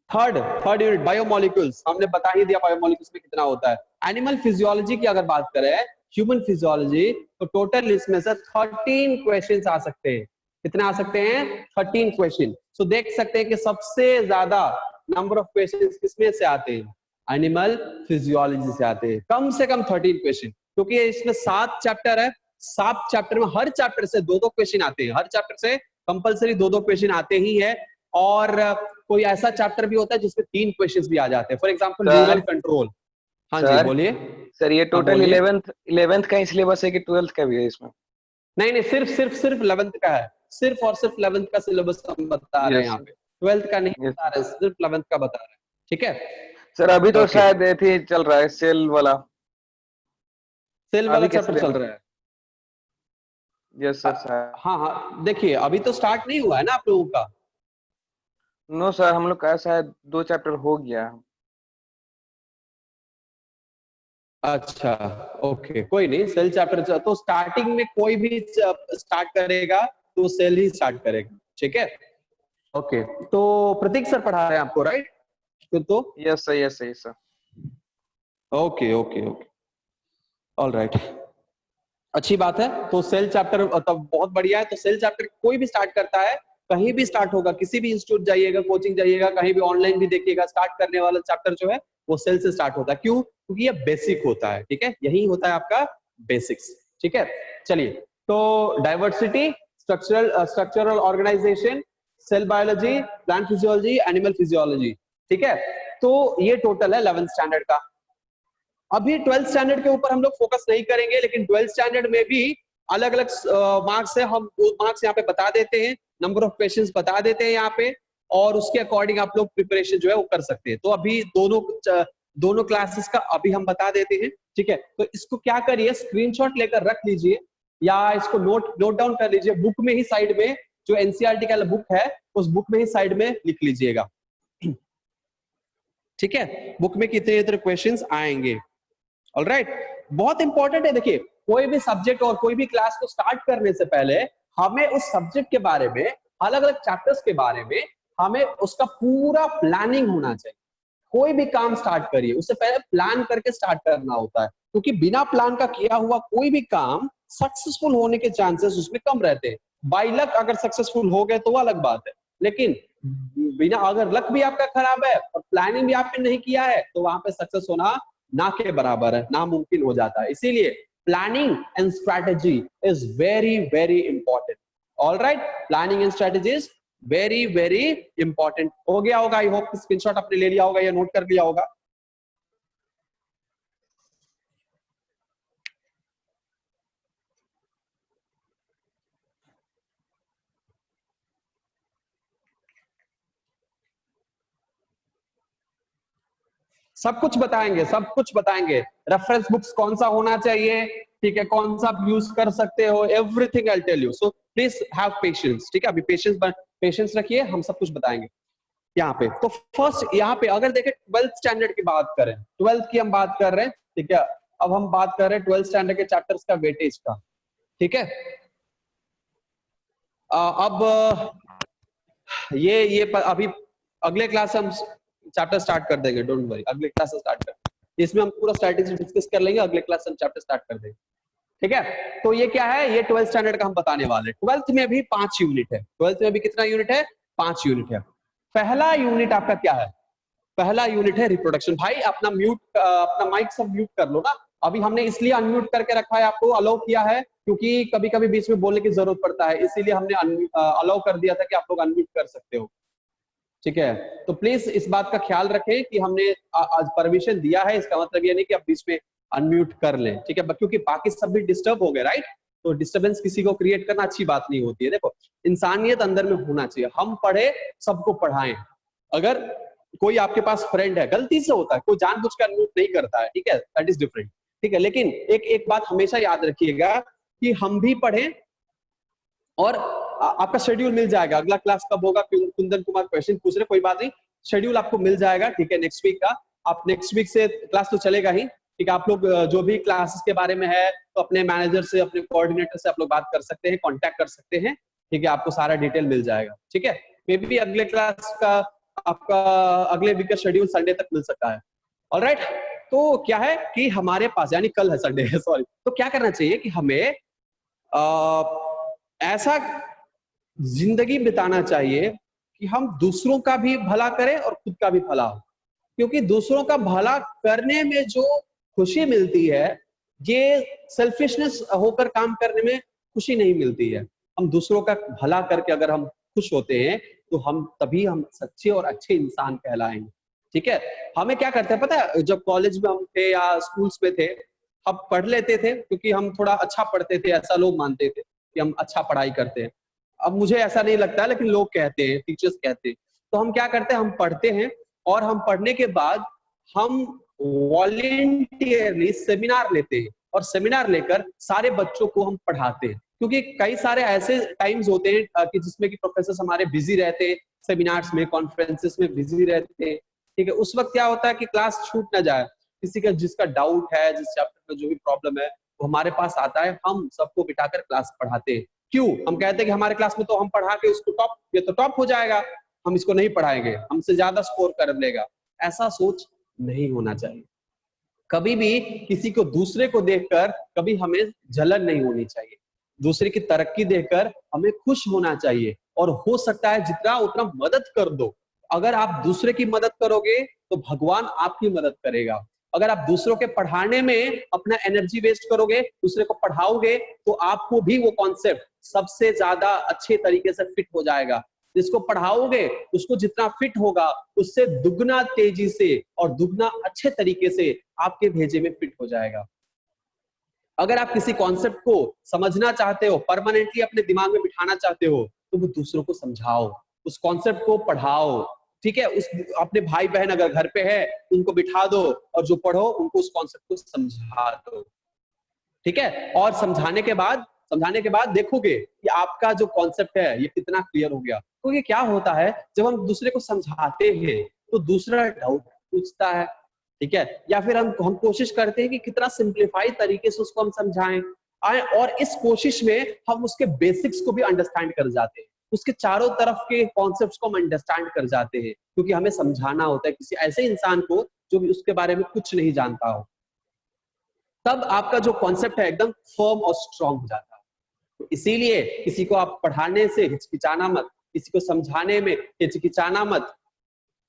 थर्ड यूनिट बायोमोलिक्यूल्स, हमने बता ही दिया बायोमोलिक्यूल्स में कितना होता है। एनिमल फिजियोलॉजी की अगर बात करें, ह्यूमन फिजियोलॉजी, तो टोटल इसमें से 13 क्वेश्चंस आ सकते हैं। कितने आ सकते हैं, 13 क्वेश्चन। सो देख सकते हैं कि सबसे ज्यादा नंबर ऑफ क्वेश्चंस किसमें से आते हैं, एनिमल फिजियोलॉजी से आते हैं, कम से कम 13 क्वेश्चन, क्योंकि इसमें 7 चैप्टर है, 7 चैप्टर में हर चैप्टर से 2-2 क्वेश्चन आते हैं, हर चैप्टर से कंपलसरी 2-2 क्वेश्चन आते ही है। और कोई ऐसा चैप्टर भी होता है जिसमें 3 क्वेश्चंस भी आ जाते हैं, फॉर एग्जांपल न्यूरल कंट्रोल। हाँ जी बोलिए सर, ये टोटल 11th का ही सिलेबस है कि 12th का भी है इसमें? नहीं, सिर्फ 11th का है, सिर्फ और सिर्फ 11th का सिलेबस हम बता रहे हैं यहाँ पे, 12th का नहीं बता रहे, सिर्फ 11th का बता रहे हैं, ठीक है सर। अभी तो शायद ये चल रहा है सेल वाला चैप्टर चल रहा है। Yes sir. हाँ, देखिए अभी तो स्टार्ट नहीं हुआ है ना आप लोगों का। नो सर, हम लोग का शायद 2 चैप्टर हो गया। अच्छा, ओके, कोई नहीं, सेल चैप्टर तो स्टार्टिंग में कोई भी स्टार्ट करेगा तो सेल ही स्टार्ट करेगा, ठीक है। ओके, तो प्रतीक सर पढ़ा रहे हैं आपको, राइट? तो yes sir. Okay, all right, अच्छी बात है। तो सेल चैप्टर तब बहुत बढ़िया है। तो सेल चैप्टर कोई भी स्टार्ट करता है, कहीं भी स्टार्ट होगा, किसी भी इंस्टीट्यूट जाइएगा, कोचिंग जाइएगा, कहीं भी ऑनलाइन भी देखिएगा, स्टार्ट करने वाला चैप्टर जो है वो सेल से स्टार्ट होता है। क्यों? क्योंकि ये बेसिक होता है, ठीक है, यही होता है आपका बेसिक्स, ठीक है। चलिए, तो diversity, structural organisation, cell biology, plant physiology, animal physiology, ठीक है। तो ये टोटल है 11th स्टैंडर्ड का। अभी 12th स्टैंडर्ड के ऊपर हम लोग फोकस नहीं करेंगे, लेकिन 12th स्टैंडर्ड में भी अलग अलग मार्क्स है, हम वो मार्क्स यहाँ पे बता देते हैं, नंबर ऑफ क्वेश्चंस बता देते हैं यहाँ पे, और उसके अकॉर्डिंग आप लोग प्रिपरेशन जो है वो कर सकते हैं। तो अभी दोनों क्लासेस का अभी हम बता देते हैं, ठीक है। तो इसको क्या करिए, स्क्रीनशॉट लेकर रख लीजिए या इसको नोट डाउन कर लीजिए, बुक में ही साइड में जो एनसीईआरटी का बुक है उस बुक में ही साइड में लिख लीजिएगा, ठीक है। बुक में कितने क्वेश्चंस आएंगे, ऑलराइट। बहुत इंपॉर्टेंट है, देखिए कोई भी सब्जेक्ट और कोई भी क्लास को स्टार्ट करने से पहले हमें उस सब्जेक्ट के बारे में, अलग अलग चैप्टर्स के बारे में हमें उसका पूरा प्लानिंग होना चाहिए। कोई भी काम स्टार्ट करिए उससे पहले प्लान करके स्टार्ट करना होता है, क्योंकि बिना प्लान का किया हुआ कोई भी काम सक्सेसफुल होने के चांसेस उसमें कम रहते हैं। बाय लक अगर सक्सेसफुल हो गए तो वो अलग बात है, लेकिन बिना, अगर लक भी आपका खराब है और प्लानिंग भी आपने नहीं किया है तो वहां पे सक्सेस होना ना के बराबर है, नामुमकिन हो जाता है। इसीलिए planning and strategy is very very important, alright. Planning and strategy is very very important. हो गया होगा, आई होप स्क्रीनशॉट आपने ले लिया होगा या नोट कर लिया होगा। सब कुछ बताएंगे, सब कुछ बताएंगे। रेफरेंस बुक्स कौन सा होना चाहिए, ठीक है, कौन सा यूज कर सकते हो, everything I will tell you. So please have patience, ठीक है। अभी पेशेंस रखिए, हम सब कुछ बताएंगे यहाँ पे। तो फर्स्ट यहाँ पे अगर देखें 12th स्टैंडर्ड की बात करें, 12th की हम बात कर रहे हैं, ठीक है। अब हम बात कर रहे हैं 12th स्टैंडर्ड के चैप्टर्स का वेटेज का, ठीक है। अब ये अभी अगले क्लास हम चैप्टर स्टार्ट कर देंगे, डोंट वरी, अगले क्लास से स्टार्ट कर, इसमें हम पूरा स्ट्रैटेजी डिस्कस कर लेंगे, अगले क्लास हम चैप्टर स्टार्ट कर देंगे, ठीक है। तो ये क्या है, ये 12th स्टैंडर्ड का हम बताने वाले हैं। 12th में भी 5 यूनिट है, 12th में भी कितना यूनिट है, 5 यूनिट है। पहला यूनिट आपका क्या है, पहला यूनिट है रिप्रोडक्शन। भाई अपना माइक सब म्यूट कर लो ना, अभी हमने इसलिए अनम्यूट करके रखा है, आपको अलाउ किया है क्योंकि कभी कभी बीच में बोलने की जरूरत पड़ता है, इसीलिए हमने अलाउ कर दिया था कि आप लोग अनम्यूट कर सकते हो, ठीक है। तो प्लीज इस बात का ख्याल रखें कि हमने आज परमिशन दिया है, इसका मतलब ये नहीं कि आप बीच में अनम्यूट कर लें, ठीक है, क्योंकि बाकी सब भी डिस्टर्ब हो गए, राइट। तो डिस्टर्बेंस किसी को क्रिएट करना अच्छी बात नहीं होती है। देखो इंसानियत अंदर में होना चाहिए, हम पढ़े सबको पढ़ाएं। अगर कोई आपके पास फ्रेंड है, गलती से होता है, कोई जानबूझकर अनम्यूट नहीं करता है, ठीक है, दैट इज डिफरेंट, ठीक है। लेकिन एक बात हमेशा याद रखिएगा कि हम भी पढ़ें और आपका शेड्यूल मिल जाएगा, अगला क्लास कब होगा, कुंदन कुमार क्वेश्चन पूछ रहे, कोई बात नहीं, शेड्यूल आपको मिल जाएगा, ठीक है, नेक्स्ट वीक का। आप नेक्स्ट वीक से क्लास तो चलेगा ही, ठीक है। आप लोग जो भी क्लासेस के बारे में है तो अपने मैनेजर से, अपने कोऑर्डिनेटर से आप लोग बात कर सकते हैं, कांटेक्ट कर सकते हैं, ठीक है, आपको सारा डिटेल मिल जाएगा, ठीक है। मे बी अगले क्लास का आपका अगले वीक का शेड्यूल संडे तक मिल सकता है, ऑलराइट। तो क्या है कि हमारे पास, यानी कल है संडे है, सॉरी, तो क्या करना चाहिए कि हमें ऐसा जिंदगी बिताना चाहिए कि हम दूसरों का भी भला करें और खुद का भी भला हो, क्योंकि दूसरों का भला करने में जो खुशी मिलती है, ये सेल्फिशनेस होकर काम करने में खुशी नहीं मिलती है। हम दूसरों का भला करके अगर हम खुश होते हैं तो तभी हम सच्चे और अच्छे इंसान कहलाएंगे, ठीक है। हमें क्या करते हैं पता है, जब कॉलेज में हम थे या स्कूल्स में थे, हम पढ़ लेते थे क्योंकि हम थोड़ा अच्छा पढ़ते थे, ऐसा लोग मानते थे कि हम अच्छा पढ़ाई करते हैं। अब मुझे ऐसा नहीं लगता, लेकिन लोग कहते हैं, टीचर्स कहते हैं। तो हम क्या करते हैं, हम पढ़ते हैं और हम पढ़ने के बाद हम वॉलेंटियरली सेमिनार लेते हैं और सेमिनार लेकर सारे बच्चों को हम पढ़ाते हैं, क्योंकि कई सारे ऐसे टाइम्स होते हैं कि जिसमें कि प्रोफेसर हमारे बिजी रहते हैं, सेमिनार्स में, कॉन्फ्रेंसेस में बिजी रहते हैं, ठीक है। उस वक्त क्या होता है कि क्लास छूट ना जाए, किसी का जिसका डाउट है, जिस चैप्टर में जो भी प्रॉब्लम है वो हमारे पास आता है, हम सबको बिठाकर क्लास पढ़ाते हैं। क्यों? हम कहते हैं कि हमारे क्लास में तो हम पढ़ा के उसको टॉप, ये तो टॉप हो जाएगा, हम इसको नहीं पढ़ाएंगे, हमसे ज्यादा स्कोर कर लेगा। ऐसा सोच नहीं होना चाहिए। कभी भी किसी को, दूसरे को देखकर कभी हमें जलन नहीं होनी चाहिए, दूसरे की तरक्की देखकर हमें खुश होना चाहिए, और हो सकता है जितना उतना मदद कर दो। अगर आप दूसरे की मदद करोगे तो भगवान आपकी मदद करेगा। अगर आप दूसरों के पढ़ाने में अपना एनर्जी वेस्ट करोगे, दूसरे को पढ़ाओगे, तो आपको भी वो कॉन्सेप्ट सबसे ज्यादा अच्छे तरीके से फिट हो जाएगा। जिसको पढ़ाओगे उसको जितना फिट होगा उससे दुगना तेजी से और दुगना अच्छे तरीके से आपके भेजे में फिट हो जाएगा। अगर आप किसी कॉन्सेप्ट को समझना चाहते हो, परमानेंटली अपने दिमाग में बिठाना चाहते हो, तो वो दूसरों को समझाओ, उस कॉन्सेप्ट को पढ़ाओ, ठीक है। उस अपने भाई बहन अगर घर पे है उनको बिठा दो और जो पढ़ो उनको उस कॉन्सेप्ट को समझा दो, ठीक है। और समझाने के बाद देखोगे कि आपका जो कॉन्सेप्ट है ये कितना क्लियर हो गया। तो ये क्या होता है, जब हम दूसरे को समझाते हैं तो दूसरा डाउट पूछता है, ठीक है, या फिर हम कोशिश करते हैं कि कितना सिंप्लीफाइड तरीके से उसको हम समझाएं और इस कोशिश में हम उसके बेसिक्स को भी अंडरस्टैंड कर जाते हैं, उसके चारों तरफ के कॉन्सेप्ट्स को हम अंडरस्टैंड कर जाते हैं, क्योंकि हमें समझाना होता है किसी ऐसे इंसान को जो भी उसके बारे में कुछ नहीं जानता हो। तब आपका जो कॉन्सेप्ट है एकदम फर्म और स्ट्रांग हो जाता है। तो इसीलिए किसी को आप पढ़ाने से हिचकिचाना मत, किसी को समझाने में हिचकिचाना मत,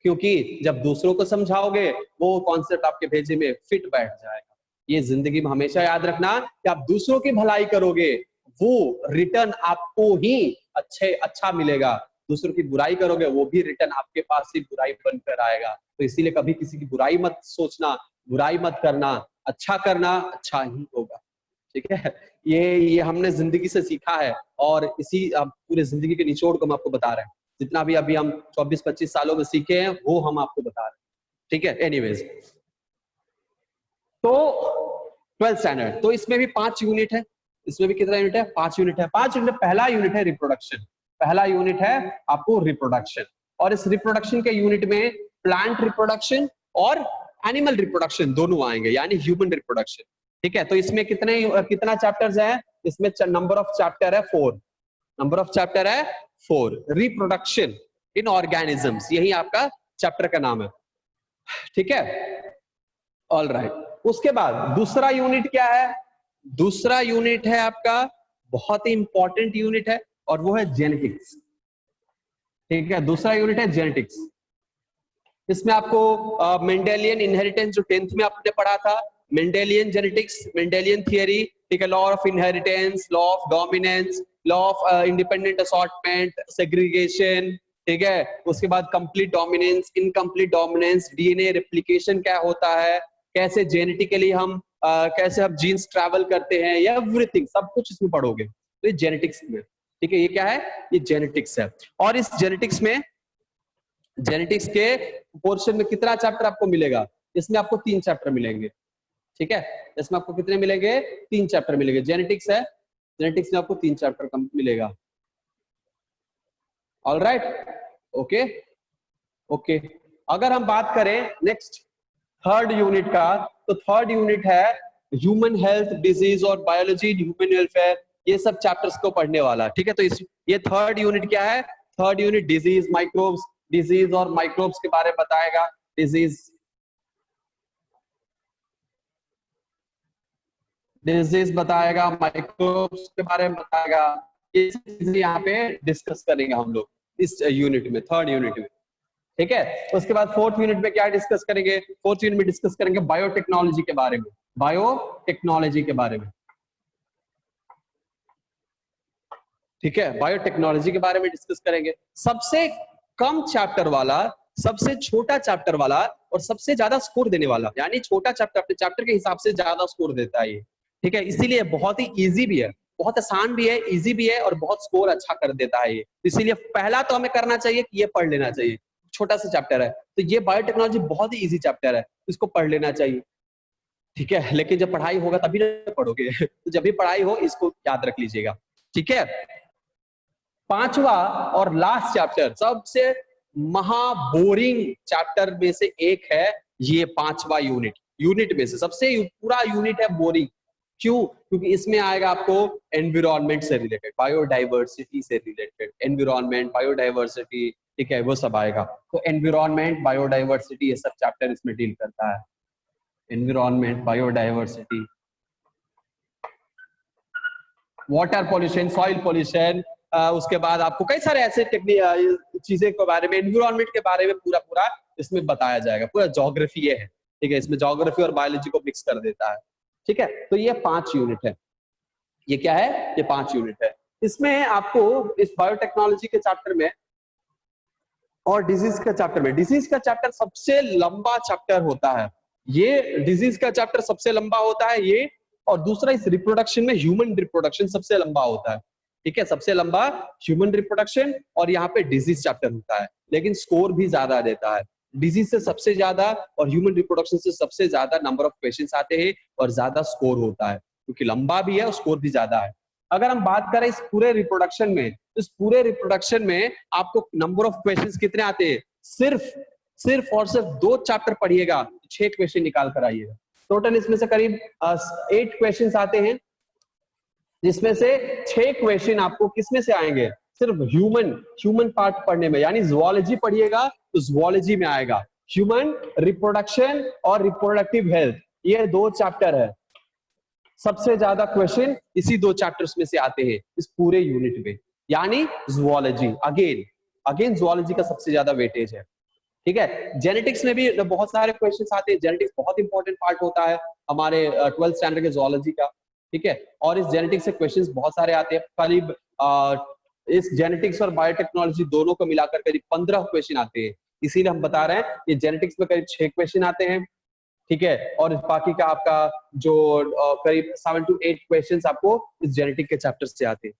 क्योंकि जब दूसरों को समझाओगे वो कॉन्सेप्ट आपके भेजे में फिट बैठ जाएगा। ये जिंदगी में हमेशा याद रखना कि आप दूसरों की भलाई करोगे, वो रिटर्न आपको ही अच्छा मिलेगा। दूसरों की बुराई करोगे वो भी रिटर्न आपके पास ही बुराई बनकर आएगा। तो इसीलिए कभी किसी की बुराई मत सोचना, बुराई मत करना, अच्छा करना, अच्छा ही होगा, ठीक है। ये हमने जिंदगी से सीखा है और इसी पूरे जिंदगी के निचोड़ को हम आपको बता रहे हैं। जितना भी अभी हम 24-25 सालों में सीखे हैं वो हम आपको बता रहे हैं, ठीक है। एनीवेज, तो 12th स्टैंडर्ड, तो इसमें भी 5 यूनिट है। इसमें भी कितना यूनिट है? 5 यूनिट है। 5 यूनिट, पहला यूनिट है रिप्रोडक्शन, पहला यूनिट है आपको रिप्रोडक्शन। और इस रिप्रोडक्शन के यूनिट में प्लांट रिप्रोडक्शन और एनिमल रिप्रोडक्शन दोनों आएंगे, यानी ह्यूमन रिप्रोडक्शन, ठीक है। तो इसमें कितना चैप्टर्स है? इसमें नंबर ऑफ चैप्टर है 4, नंबर ऑफ चैप्टर है 4। रिप्रोडक्शन इन ऑर्गेनिजम्स, यही आपका चैप्टर का नाम है, ठीक है। All right. उसके बाद दूसरा यूनिट क्या है? दूसरा यूनिट है आपका बहुत ही इंपॉर्टेंट यूनिट है और वो है जेनेटिक्स, ठीक है। दूसरा यूनिट है जेनेटिक्स। इसमें आपको मेंडेलियन इनहेरिटेंस जो 10th में आपने पढ़ा था, मेंडेलियन जेनेटिक्स, मेंडेलियन थियरी, ठीक है, law of inheritance, law of dominance, law of independent assortment, segregation, ठीक है। उसके बाद complete dominance, incomplete dominance, DNA replication क्या होता है, कैसे जेनेटिकली हम कैसे हम जीन्स ट्रैवल करते हैं, ये एवरीथिंग सब कुछ इसमें पढ़ोगे। तो ये जेनेटिक्स में, ठीक है, ये क्या है? ये जेनेटिक्स है। और इस जेनेटिक्स के पोर्शन में कितना चैप्टर आपको मिलेगा? इसमें आपको 3 चैप्टर मिलेंगे, ठीक है। इसमें आपको कितने मिलेंगे? 3 चैप्टर मिलेंगे। जेनेटिक्स है, जेनेटिक्स में आपको 3 चैप्टर कम मिलेगा। All right, okay okay. अगर हम बात करें नेक्स्ट थर्ड यूनिट का, तो थर्ड यूनिट है ह्यूमन हेल्थ, डिजीज और बायोलॉजी, ह्यूमन वेलफेयर, ये सब चैप्टर्स को पढ़ने वाला, ठीक है। तो ये थर्ड यूनिट क्या है? Third unit disease, microbes, disease और माइक्रोब्स के बारे में बताएगा। डिजीज बताएगा, माइक्रोब्स के बारे में बताएगा। ये चीजें यहाँ पे डिस्कस करेंगे हम लोग इस यूनिट में, थर्ड यूनिट में, ठीक है। उसके बाद फोर्थ यूनिट में क्या डिस्कस करेंगे? फोर्थ यूनिट में डिस्कस करेंगे बायोटेक्नोलॉजी के बारे में, बायोटेक्नोलॉजी के बारे में, ठीक है। बायोटेक्नोलॉजी के बारे में डिस्कस करेंगे। सबसे कम चैप्टर वाला, सबसे छोटा चैप्टर वाला और सबसे ज्यादा स्कोर देने वाला, यानी छोटा चैप्टर अपने चैप्टर के हिसाब से ज्यादा स्कोर देता है ये, ठीक है। इसीलिए बहुत ही इजी भी है, बहुत आसान भी है, इजी भी है और बहुत स्कोर अच्छा कर देता है ये। इसीलिए पहला तो हमें करना चाहिए कि ये पढ़ लेना चाहिए, छोटा सा चैप्टर है। तो ये बायोटेक्नोलॉजी बहुत ही इजी चैप्टर है, इसको पढ़ लेना चाहिए, ठीक है। लेकिन जब पढ़ाई होगा तभी ना पढ़ोगे तो जब भी पढ़ाई हो इसको याद रख लीजिएगा, ठीक है। पांचवा और लास्ट चैप्टर, सबसे महाबोरिंग चैप्टर में से एक है ये पांचवा यूनिट में से सबसे पूरा यूनिट है बोरिंग। क्यों? क्योंकि इसमें आएगा आपको एनवायरमेंट से रिलेटेड, बायोडाइवर्सिटी से रिलेटेड, एनवायरमेंट, बायोडाइवर्सिटी, ठीक है, वो सब आएगा। तो एनवायरमेंट, बायोडाइवर्सिटी, ये सब चैप्टर इसमें डील करता है। Environment, biodiversity, water pollution, soil pollution, उसके बाद आपको कई सारे ऐसे चीजें के बारे में, एनवायरमेंट के बारे में पूरा पूरा इसमें बताया जाएगा। पूरा ज्योग्राफी ये है, ठीक है। इसमें ज्योग्राफी और बायोलॉजी को मिक्स कर देता है, ठीक है। तो ये 5 यूनिट है। ये क्या है? ये 5 यूनिट है। इसमें आपको इस बायोटेक्नोलॉजी के चैप्टर में और डिजीज का चैप्टर में, डिजीज का चैप्टर सबसे लंबा चैप्टर होता है, ये डिजीज का चैप्टर सबसे लंबा होता है ये। और दूसरा इस रिप्रोडक्शन में ह्यूमन रिप्रोडक्शन सबसे लंबा होता है, ठीक है, सबसे लंबा ह्यूमन रिप्रोडक्शन, और यहाँ पे डिजीज चैप्टर होता है, लेकिन स्कोर भी ज्यादा देता है। डिजीज से सबसे ज्यादा और ह्यूमन रिप्रोडक्शन से सबसे ज्यादा नंबर ऑफ क्वेश्चंस आते हैं और ज्यादा स्कोर होता है, क्योंकि लंबा भी है और स्कोर भी ज्यादा है। अगर हम बात करें इस पूरे रिप्रोडक्शन में, इस पूरे रिप्रोडक्शन में आपको नंबर ऑफ क्वेश्चंस कितने आते हैं, सिर्फ और सिर्फ 2 चैप्टर पढ़िएगा, 6 क्वेश्चन निकाल कर आइएगा। टोटल इसमें से करीब 8 क्वेश्चन आते हैं, जिसमें से 6 क्वेश्चन आपको किसमें से आएंगे, सिर्फ ह्यूमन पार्ट पढ़ने में, यानी ज़ूलॉजी पढ़िएगा तो ज़ूलॉजी में आएगा, ह्यूमन रिप्रोडक्शन और रिप्रोडक्टिव हेल्थ, ये 2 चैप्टर है। सबसे ज्यादा क्वेश्चन इसी 2 चैप्टर्स में से आते हैं इस पूरे यूनिट में, यानी ज़ूलॉजी, अगेन ज़ूलॉजी का सबसे ज्यादा वेटेज है, ठीक है। जेनेटिक्स में भी बहुत सारे क्वेश्चंस आते हैं, जेनेटिक्स बहुत इंपॉर्टेंट पार्ट होता है हमारे 12th स्टैंडर्ड के ज़ूलॉजी का, ठीक है। और इस जेनेटिक्स से क्वेश्चंस बहुत सारे आते हैं, करीब इस जेनेटिक्स और बायोटेक्नोलॉजी दोनों को मिलाकर करीब 15 क्वेश्चन आते हैं। इसीलिए हम बता रहे हैं कि जेनेटिक्स में करीब 6 क्वेश्चन आते हैं, ठीक है, और बाकी का आपका जो करीब 7 to 8 क्वेश्चंस आपको इस जेनेटिक के चैप्टर से आते हैं,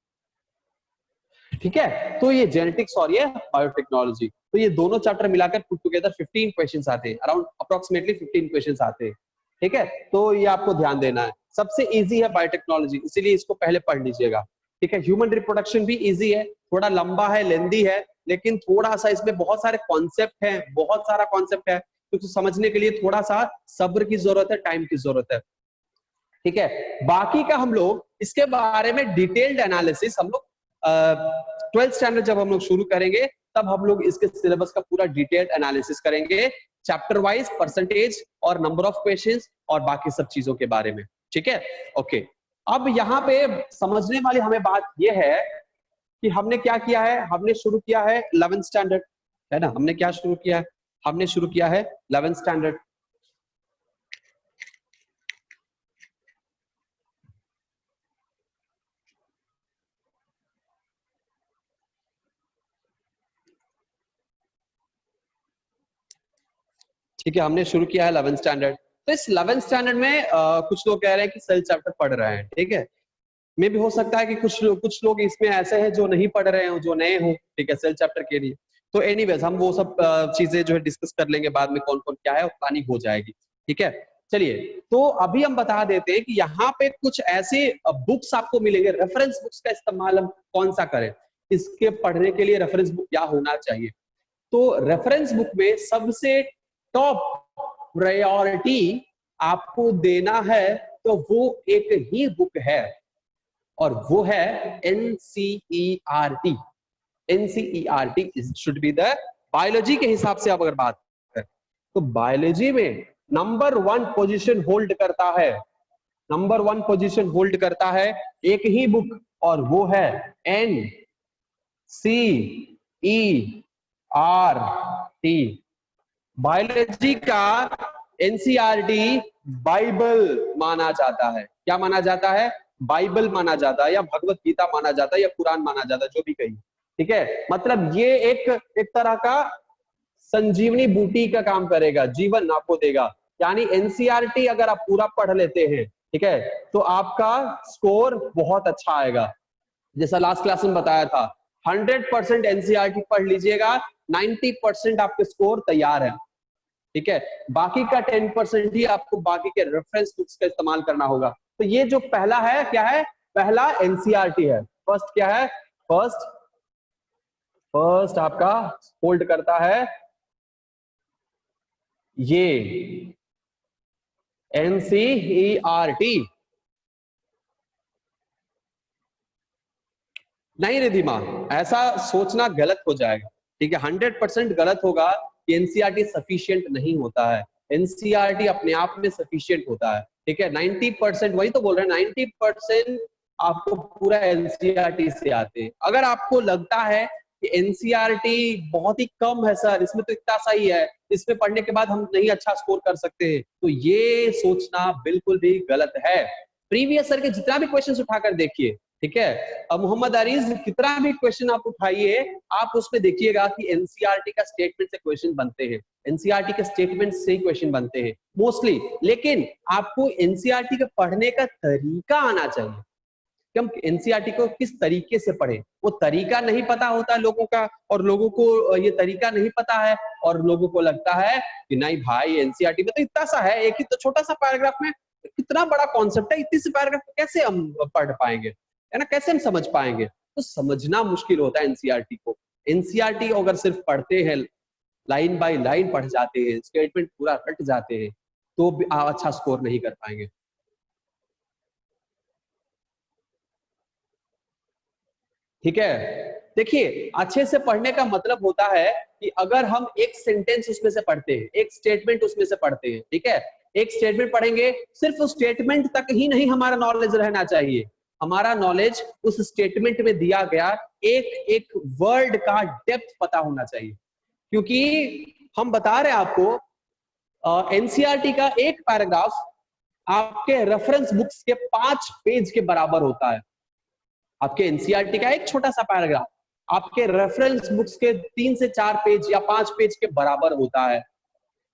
ठीक है। तो ये जेनेटिक्स और ये बायोटेक्नोलॉजी, तो ये दोनों चैप्टर मिलाकर पुट टुगेदर 15 क्वेश्चंस आते हैं, अराउंड अप्रोक्सीमेटली 15 क्वेश्चंस आते हैं, ठीक है। तो ये आपको ध्यान देना है, सबसे इजी है बायोटेक्नोलॉजी, इसीलिए इसको पहले पढ़ लीजिएगा, ठीक है। ह्यूमन रिप्रोडक्शन भी इजी है, थोड़ा लंबा है, लेंदी है, लेकिन थोड़ा सा इसमें बहुत सारे कॉन्सेप्ट हैं, बहुत सारा कॉन्सेप्ट है, तो समझने के लिए थोड़ा सा सब्र की जरूरत है, टाइम की जरूरत है, ठीक है। बाकी का हम लोग इसके बारे में डिटेल्ड एनालिसिस हम लोग 12th स्टैंडर्ड जब हम लोग शुरू करेंगे तब हम लोग इसके सिलेबस का पूरा डिटेल्ड एनालिसिस करेंगे, चैप्टर वाइज, परसेंटेज और नंबर ऑफ क्वेश्चंस और बाकी सब चीजों के बारे में, ठीक है। ओके, अब यहाँ पे समझने वाली हमें बात यह है कि हमने क्या किया है, हमने शुरू किया है 11th स्टैंडर्ड, है ना, हमने क्या शुरू किया है, हमने शुरू किया है 11th स्टैंडर्ड, ठीक है, हमने शुरू किया है 11th स्टैंडर्ड। तो इस 11th स्टैंडर्ड में कुछ लोग कह रहे हैं कि सेल चैप्टर पढ़ रहे हैं, ठीक है, मे भी हो सकता है कि कुछ लोग इसमें ऐसे हैं जो नहीं पढ़ रहे हो, जो नए हो, ठीक है, सेल चैप्टर के लिए। तो एनीवेज हम वो सब चीजें जो है डिस्कस कर लेंगे बाद में, कौन कौन क्या है, प्लानिंग हो जाएगी, ठीक है। चलिए, तो अभी हम बता देते हैं कि यहाँ पे कुछ ऐसे बुक्स आपको मिलेंगे, रेफरेंस बुक्स का इस्तेमाल हम कौन सा करें, इसके पढ़ने के लिए रेफरेंस बुक क्या होना चाहिए। तो रेफरेंस बुक में सबसे टॉप प्रायोरिटी आपको देना है, तो वो एक ही बुक है और वो है NCERT। NCERT should be the, biology के हिसाब से आप अगर बात करें तो बायोलॉजी में नंबर 1 पोजीशन होल्ड करता है, नंबर 1 पोजीशन होल्ड करता है एक ही बुक, और वो है NCERT। बायोलॉजी का NCERT बाइबल माना जाता है, क्या माना जाता है, बाइबल माना जाता है, या भगवत गीता माना जाता है, या कुरान माना जाता है, जो भी कही, ठीक है। मतलब ये एक तरह का संजीवनी बूटी का काम करेगा, जीवन आपको देगा। यानी NCERT अगर आप पूरा पढ़ लेते हैं, ठीक है, तो आपका स्कोर बहुत अच्छा आएगा। जैसा लास्ट क्लास में बताया था, 100% NCERT पढ़ लीजिएगा, 90% आपके स्कोर तैयार है, ठीक है। बाकी का 10% ही आपको बाकी के रेफरेंस बुक्स का इस्तेमाल करना होगा। तो ये जो पहला है, क्या है, पहला NCERT है। फर्स्ट क्या है, फर्स्ट आपका होल्ड करता है ये NCERT। नहीं रिधिमा, ऐसा सोचना गलत हो जाएगा, ठीक है, 100% गलत होगा कि NCERT सफिशिएंट नहीं होता है। NCERT अपने आप में सफिशिएंट होता है, ठीक है। 90%, वही तो बोल रहे हैं, 90% आपको पूरा NCERT से आते हैं। अगर आपको लगता है कि NCERT बहुत ही कम है सर, इसमें तो इतना सा ही है, इसमें पढ़ने के बाद हम नहीं अच्छा स्कोर कर सकते हैं, तो ये सोचना बिल्कुल भी गलत है। प्रीवियस ईयर के जितना भी क्वेश्चंस उठाकर देखिए, ठीक है। अब मोहम्मद अरीज कितना भी क्वेश्चन आप उठाइए, आप उसमें देखिएगा कि एनसीईआरटी का स्टेटमेंट से क्वेश्चन बनते हैं, एनसीईआरटी के स्टेटमेंट से ही क्वेश्चन बनते हैं मोस्टली। लेकिन आपको एनसीईआरटी का पढ़ने का तरीका आना चाहिए कि हम एनसीईआरटी को किस तरीके से पढ़े। वो तरीका नहीं पता होता लोगों का, और लोगों को ये तरीका नहीं पता है, और लोगों को लगता है कि नहीं भाई एनसीईआरटी में तो इतना सा है, एक ही तो छोटा सा पैराग्राफ में कितना बड़ा कॉन्सेप्ट है, इतनी सी पैराग्राफ कैसे हम पढ़ पाएंगे, है ना, कैसे हम समझ पाएंगे। तो समझना मुश्किल होता है एनसीईआरटी को। एनसीईआरटी अगर सिर्फ पढ़ते हैं, लाइन बाय लाइन पढ़ जाते हैं, स्टेटमेंट पूरा रट जाते हैं, तो अच्छा स्कोर नहीं कर पाएंगे। ठीक है। देखिए, अच्छे से पढ़ने का मतलब होता है कि अगर हम एक सेंटेंस उसमें से पढ़ते हैं, एक स्टेटमेंट उसमें से पढ़ते हैं, ठीक है, एक स्टेटमेंट पढ़ेंगे, सिर्फ उस स्टेटमेंट तक ही नहीं हमारा नॉलेज रहना चाहिए, हमारा नॉलेज उस स्टेटमेंट में दिया गया एक एक वर्ड का डेप्थ पता होना चाहिए। क्योंकि हम बता रहे हैं आपको, एनसीईआरटी का एक पैराग्राफ आपके रेफरेंस बुक्स के 5 पेज के बराबर होता है। आपके एनसीईआरटी का एक छोटा सा पैराग्राफ आपके रेफरेंस बुक्स के 3 से 4 पेज या 5 पेज के बराबर होता है,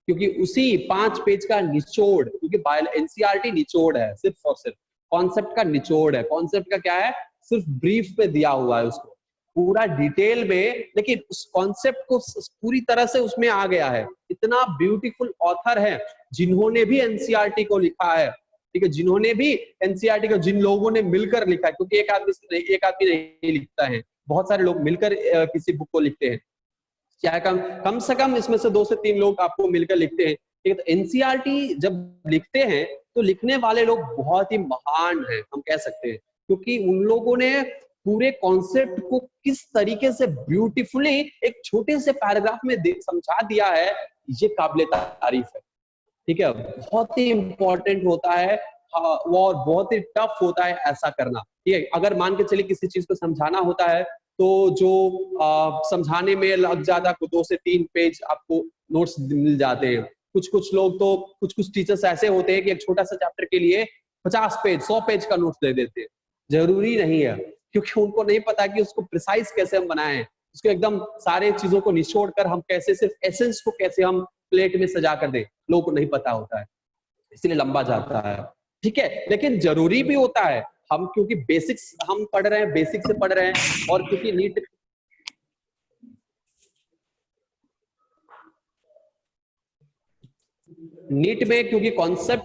क्योंकि उसी 5 पेज का निचोड़, क्योंकि एनसीईआरटी निचोड़ है, सिर्फ और सिर्फ कॉन्सेप्ट का निचोड़ है। कॉन्सेप्ट का क्या है, सिर्फ ब्रीफ पे दिया हुआ है, उसको पूरा डिटेल में, लेकिन उस कॉन्सेप्ट को पूरी तरह से उसमें आ गया है। इतना ब्यूटीफुल ऑथर है जिन्होंने भी एनसीईआरटी को लिखा है, ठीक है, जिन्होंने भी एनसीईआरटी को, जिन लोगों ने मिलकर लिखा है, क्योंकि एक आदमी नहीं लिखता है, बहुत सारे लोग मिलकर किसी बुक को लिखते हैं, चाहे कम से कम इसमें से 2 से 3 लोग आपको मिलकर लिखते हैं। ठीक है, तो एनसीईआरटी जब लिखते हैं तो लिखने वाले लोग बहुत ही महान हैं, हम कह सकते हैं, क्योंकि उन लोगों ने पूरे कॉन्सेप्ट को किस तरीके से ब्यूटीफुली एक छोटे से पैराग्राफ में समझा दिया है, ये काबिले तारीफ है। ठीक है, बहुत ही इंपॉर्टेंट होता है वो, और बहुत ही टफ होता है ऐसा करना। ठीक है, अगर मान के चलिए किसी चीज को समझाना होता है तो जो समझाने में लग जाता है 2 से 3 पेज आपको नोट्स मिल जाते हैं। कुछ लोग तो कुछ टीचर्स ऐसे होते हैं कि एक छोटा सा चैप्टर के लिए 50 पेज 100 पेज का नोट्स दे देते हैं। जरूरी नहीं है, क्योंकि उनको नहीं पता कि उसको प्रिसाइज कैसे हम बनाएं, उसको एकदम सारे चीजों को निचोड़ कर हम कैसे, सिर्फ एसेंस को कैसे हम प्लेट में सजा कर दे, लोगों को नहीं पता होता है, इसलिए लंबा जाता है। ठीक है, लेकिन जरूरी भी होता है, हम क्योंकि बेसिक्स हम पढ़ रहे हैं, बेसिक से पढ़ रहे हैं, और क्योंकि नीट में क्योंकि कॉन्सेप्ट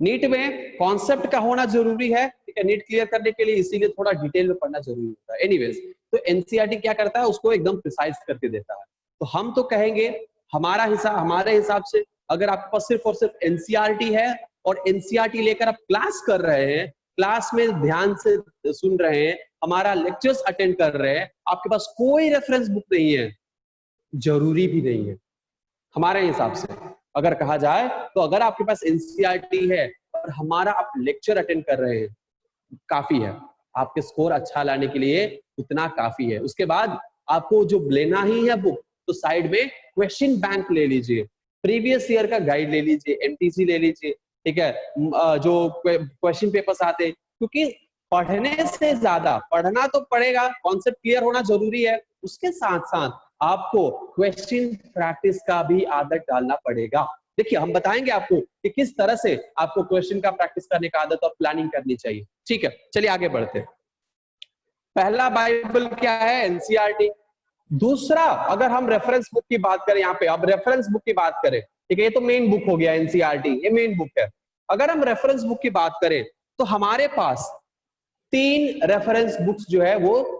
नीट में कॉन्सेप्ट का होना जरूरी है। ठीक है, नीट क्लियर करने के लिए, इसीलिए थोड़ा डिटेल में पढ़ना जरूरी होता है। एनीवेज, तो एनसीईआरटी क्या करता है, उसको एकदम प्रिसाइज करके देता है। तो हम तो कहेंगे हमारे हिसाब से, अगर आपके पास सिर्फ और सिर्फ एनसीईआरटी है और एनसीईआरटी लेकर आप क्लास कर रहे हैं, क्लास में ध्यान से सुन रहे हैं, हमारा लेक्चर्स अटेंड कर रहे हैं, आपके पास कोई रेफरेंस बुक नहीं है, जरूरी भी नहीं है हमारे हिसाब से। अगर कहा जाए तो अगर आपके पास एनसीईआरटी है और हमारा आप लेक्चर अटेंड कर रहे हैं, काफी है, आपके स्कोर अच्छा लाने के लिए उतना काफी है। उसके बाद आपको जो लेना ही है बुक, तो साइड में क्वेश्चन बैंक ले लीजिए, प्रीवियस ईयर का गाइड ले लीजिए, एमटीसी ले लीजिए। ठीक है, जो क्वेश्चन पेपर्स आते हैं, क्योंकि पढ़ने से ज्यादा, पढ़ना तो पड़ेगा, कॉन्सेप्ट क्लियर होना जरूरी है, उसके साथ साथ आपको क्वेश्चन प्रैक्टिस का भी आदत डालना पड़ेगा। देखिए, हम बताएंगे आपको कि किस तरह से आपको क्वेश्चन का प्रैक्टिस करने का आदत और प्लानिंग करनी चाहिए। ठीक है, चलिए आगे बढ़ते हैं। पहला बाइबल क्या है, एनसीईआरटी। दूसरा, अगर हम रेफरेंस बुक की बात करें, यहाँ पे अब रेफरेंस बुक की बात करें, ठीक है, ये तो मेन बुक हो गया एनसीईआरटी, ये मेन बुक है। अगर हम रेफरेंस बुक की बात करें तो हमारे पास 3 रेफरेंस बुक्स जो है वो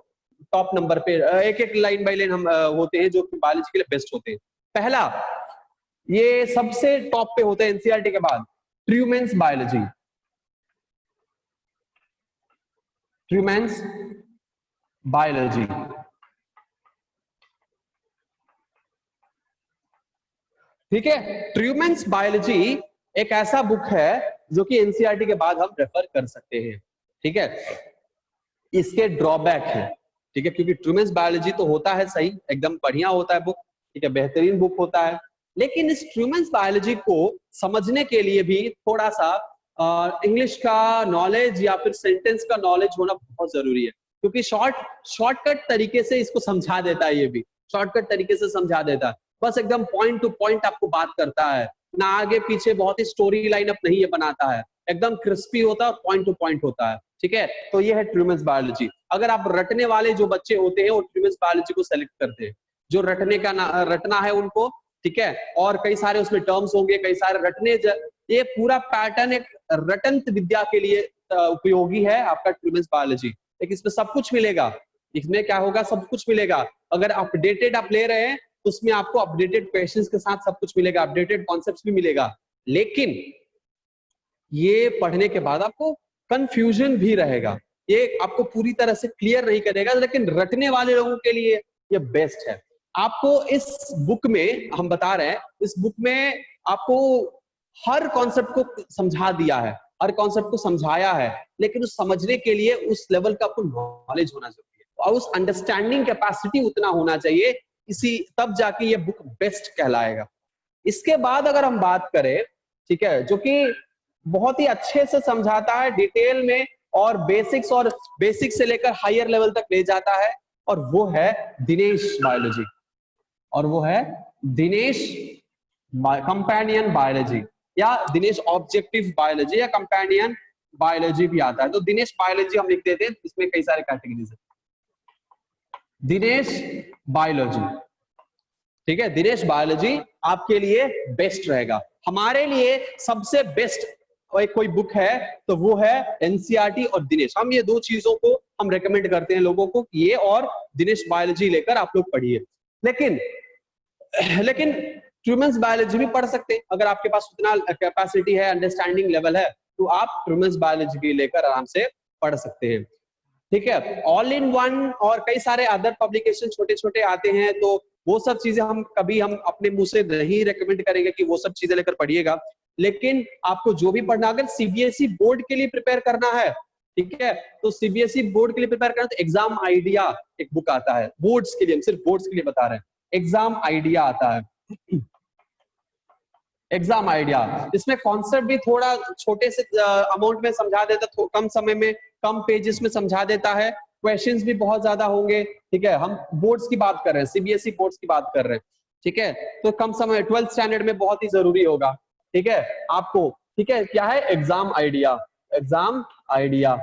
टॉप नंबर पे, एक एक लाइन बाय लाइन हम होते हैं, जो बायोलॉजी के लिए बेस्ट होते हैं। पहला, ये सबसे टॉप पे होता है एनसीईआरटी के बाद, ट्रूमैन्स बायोलॉजी। ट्रूमैन्स बायोलॉजी, ठीक है। ट्रूमैन्स बायोलॉजी एक ऐसा बुक है जो कि एनसीईआरटी के बाद हम रेफर कर सकते हैं। ठीक है, इसके ड्रॉबैक है, ठीक है, क्योंकि ट्रूमेंस बायोलॉजी तो होता है सही, एकदम बढ़िया होता है बुक, ठीक है, बेहतरीन बुक होता है, लेकिन इस ट्रूमेंस बायोलॉजी को समझने के लिए भी थोड़ा सा इंग्लिश का नॉलेज या फिर सेंटेंस का नॉलेज होना बहुत जरूरी है, क्योंकि शॉर्टकट तरीके से इसको समझा देता है, ये भी शॉर्टकट तरीके से समझा देता है, बस एकदम पॉइंट टू पॉइंट आपको बात करता है, ना आगे पीछे बहुत ही स्टोरी लाइन अप नहीं ये बनाता है, एकदम क्रिस्पी होता है, पॉइंट टू पॉइंट होता है, ठीक है। तो ये है ट्रूमेंस बायोलॉजी। अगर आप रटने वाले जो बच्चे होते हैं वो ट्रूमेंस बायोलॉजी को सेलेक्ट करते हैं, जो रटना है उनको, ठीक है, और कई सारे उसमें टर्म्स होंगे, कई सारे ये पूरा पैटर्न एक रटंत विद्या के लिए उपयोगी है आपका ट्रूमेंस बायोलॉजी। लेकिन इसमें सब कुछ मिलेगा, इसमें क्या होगा, सब कुछ मिलेगा। अगर अपडेटेड आप ले रहे हैं तो उसमें आपको अपडेटेड क्वेश्चंस के साथ सब कुछ मिलेगा, अपडेटेड कॉन्सेप्ट्स भी मिलेगा, लेकिन ये पढ़ने के बाद आपको कंफ्यूजन भी रहेगा, ये आपको पूरी तरह से क्लियर नहीं करेगा, लेकिन रटने वाले लोगों के लिए ये बेस्ट है। आपको इस बुक में हम बता रहे हैं, इस बुक में आपको हर कॉन्सेप्ट को समझा दिया है, हर कॉन्सेप्ट को समझाया है, लेकिन उस समझने के लिए उस लेवल का आपको नॉलेज होना जरूरी है और उस अंडरस्टैंडिंग कैपेसिटी उतना होना चाहिए, इसी तब जाके ये बुक बेस्ट कहलाएगा। इसके बाद अगर हम बात करें, ठीक है, जो कि बहुत ही अच्छे से समझाता है डिटेल में और बेसिक्स से लेकर हायर लेवल तक ले जाता है, और वो है दिनेश बायोलॉजी, और वो है दिनेश कंपेनियन बायोलॉजी या दिनेश ऑब्जेक्टिव बायोलॉजी या कंपेनियन बायोलॉजी भी आता है। तो दिनेश बायोलॉजी हम लिख देते हैं, इसमें कई सारे कैटेगरीज है। दिनेश बायोलॉजी, ठीक है, दिनेश बायोलॉजी आपके लिए बेस्ट रहेगा। हमारे लिए सबसे बेस्ट कोई बुक है तो वो है एनसीईआरटी और दिनेश। हम ये दो चीजों को हम रेकमेंड करते हैं लोगों को, ये और दिनेश बायोलॉजी लेकर आप लोग पढ़िए। लेकिन ट्रूमेंस बायोलॉजी भी पढ़ सकते हैं, अगर आपके पास उतना कैपेसिटी है, अंडरस्टैंडिंग लेवल है, तो आप ट्रूमेंस बायोलॉजी भी लेकर आराम से पढ़ सकते हैं, ठीक है। ऑल इन वन और कई सारे अदर पब्लिकेशन छोटे छोटे आते हैं, तो वो सब चीजें हम अपने मुंह से नहीं रेकमेंड करेंगे कि वो सब चीजें लेकर पढ़िएगा, लेकिन आपको जो भी पढ़ना, अगर सीबीएसई बोर्ड के लिए प्रिपेयर करना है, ठीक है, तो सीबीएसई बोर्ड के लिए प्रिपेयर करना, तो एग्जाम आइडिया एक बुक आता है बोर्ड्स के लिए, हम सिर्फ बोर्ड्स के लिए बता रहे हैं, एग्जाम आइडिया आता है। एग्जाम आइडिया, इसमें कॉन्सेप्ट भी थोड़ा छोटे से अमाउंट में समझा देता, कम समय में कम पेजेस में समझा देता है, क्वेश्चंस भी बहुत ज्यादा होंगे, ठीक है। हम बोर्ड्स की बात कर रहे हैं, सीबीएसई बोर्ड्स की बात कर रहे हैं, ठीक है, तो कम समय 12th स्टैंडर्ड में बहुत ही जरूरी होगा, ठीक है आपको, ठीक है। क्या है एग्जाम आइडिया, एग्जाम आइडिया,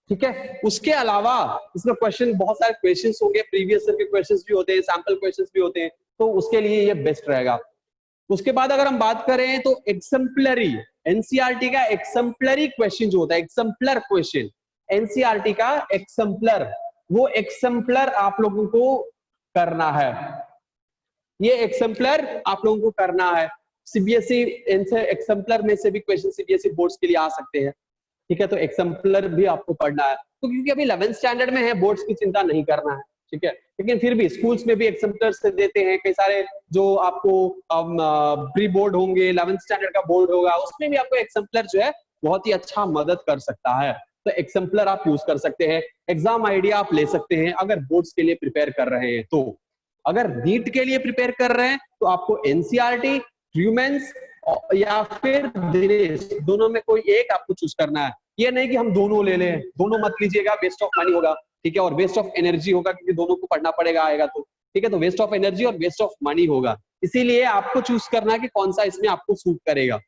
ठीक है। उसके अलावा इसमें क्वेश्चन, बहुत सारे क्वेश्चंस होंगे, प्रीवियस ईयर के क्वेश्चंस भी होते हैं, सैंपल क्वेश्चंस भी होते हैं, तो उसके लिए ये बेस्ट रहेगा। उसके बाद अगर हम बात करें तो एक्सेम्पलरी, एनसीईआरटी का एक्सेम्पलरी क्वेश्चन जो होता है, एक्सेम्पलर क्वेश्चन, एनसीईआरटी का एक्सेम्पलर, वो एक्सेम्पलर आप लोगों को करना है, ये एक्सेम्पलर आप लोगों को करना है। सीबीएसई एक्सेम्पलर में से भी क्वेश्चन सीबीएसई बोर्ड्स के लिए आ सकते हैं, ठीक है, तो एक्सेम्पलर भी आपको पढ़ना है, तो क्योंकि अभी 11th स्टैंडर्ड में है, बोर्ड्स की चिंता नहीं करना है, ठीक है, लेकिन फिर भी स्कूल्स में भी एक्सेम्पलर से देते हैं, कई सारे जो आपको प्री बोर्ड होंगे, 11th स्टैंडर्ड का बोर्ड होगा, उसमें भी आपको एक्सेम्पलर जो है बहुत ही अच्छा मदद कर सकता है, तो एक्सेम्पलर आप यूज कर सकते हैं। एग्जाम आइडिया आप ले सकते हैं अगर बोर्ड्स के लिए प्रिपेयर कर रहे हैं, तो अगर नीट के लिए प्रिपेयर कर रहे हैं तो आपको एनसीईआरटी, ट्रूमेंस या फिर दिनेश, दोनों में कोई एक आपको चूज करना है। ये नहीं कि हम दोनों ले लें, दोनों मत लीजिएगा, वेस्ट ऑफ मनी होगा, ठीक है, और वेस्ट ऑफ एनर्जी होगा, क्योंकि दोनों को पढ़ना पड़ेगा आएगा तो, ठीक है, तो वेस्ट ऑफ एनर्जी और वेस्ट ऑफ मनी होगा, इसीलिए आपको चूज करना है कि कौन सा इसमें आपको सूट करेगा।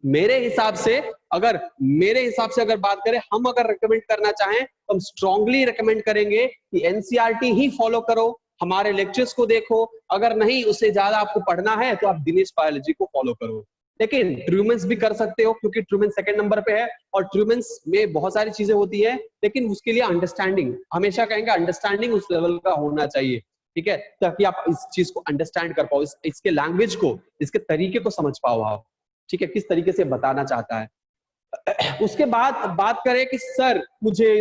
मेरे हिसाब से अगर बात करें, हम अगर रिकमेंड करना चाहें तो हम स्ट्रांगली रिकमेंड करेंगे कि एनसीईआरटी ही फॉलो करो, हमारे लेक्चर्स को देखो, अगर नहीं उससे ज्यादा आपको पढ़ना है तो आप दिनेश बायोलॉजी को फॉलो करो। लेकिन ट्रूमेंस भी कर सकते हो, क्योंकि ट्रूमेंस सेकंड नंबर पे है, और ट्रूमेंस में बहुत सारी चीजें होती है, लेकिन उसके लिए अंडरस्टैंडिंग, हमेशा कहेंगे अंडरस्टैंडिंग उस लेवल का होना चाहिए, ठीक है, ताकि आप इस चीज को अंडरस्टैंड कर पाओ, इसके लैंग्वेज को, इसके तरीके को समझ पाओ आप, ठीक है, किस तरीके से बताना चाहता है। उसके बाद बात करें कि सर मुझे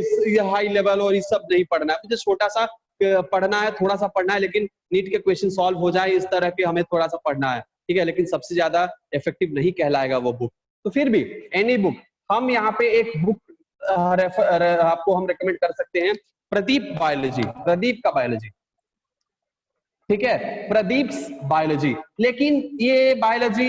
हाई लेवल और ये सब नहीं पढ़ना है, मुझे छोटा सा पढ़ना है, थोड़ा सा पढ़ना है, लेकिन नीट के क्वेश्चन सॉल्व हो जाए इस तरह के हमें थोड़ा सा पढ़ना है, ठीक है, लेकिन सबसे ज्यादा इफेक्टिव नहीं कहलाएगा वो बुक, तो फिर भी एनी बुक, हम यहाँ पे एक बुक आपको हम रेकमेंड कर सकते हैं प्रदीप बायोलॉजी, प्रदीप का बायोलॉजी, ठीक है, प्रदीप बायोलॉजी। लेकिन ये बायोलॉजी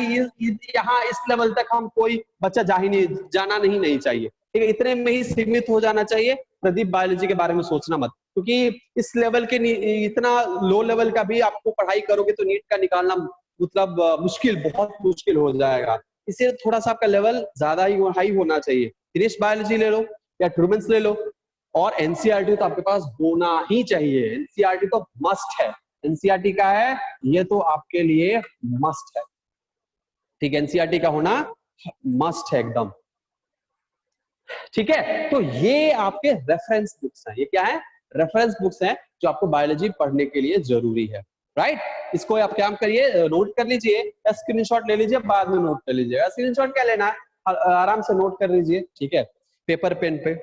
यहाँ इस लेवल तक हम कोई बच्चा जाना नहीं चाहिए, ठीक है, इतने में ही सीमित हो जाना चाहिए। प्रदीप बायोलॉजी के बारे में सोचना मत, क्योंकि इस लेवल के इतना लो लेवल का भी आपको पढ़ाई करोगे तो नीट का निकालना मतलब मुश्किल, बहुत मुश्किल हो जाएगा। इससे थोड़ा सा आपका लेवल ज्यादा ही हाई होना चाहिए। फिनिश बायोलॉजी ले लो या ट्रूमेंस ले लो, और एनसीईआरटी तो आपके पास होना ही चाहिए। एनसीईआरटी तो मस्ट है, एनसीईआरटी का है, ये तो आपके लिए मस्ट है, ठीक है, एनसीईआरटी का होना मस्ट है एकदम, ठीक है। तो ये आपके रेफरेंस बुक्स हैं, ये क्या है, रेफरेंस बुक्स हैं जो आपको बायोलॉजी पढ़ने के लिए जरूरी है, राइट। इसको आप क्या करिए, नोट कर लीजिए या स्क्रीनशॉट ले लीजिए, बाद में नोट कर लीजिएगा। स्क्रीनशॉट क्या लेना है, आराम से नोट कर लीजिए, ठीक है, पेपर पेन पे।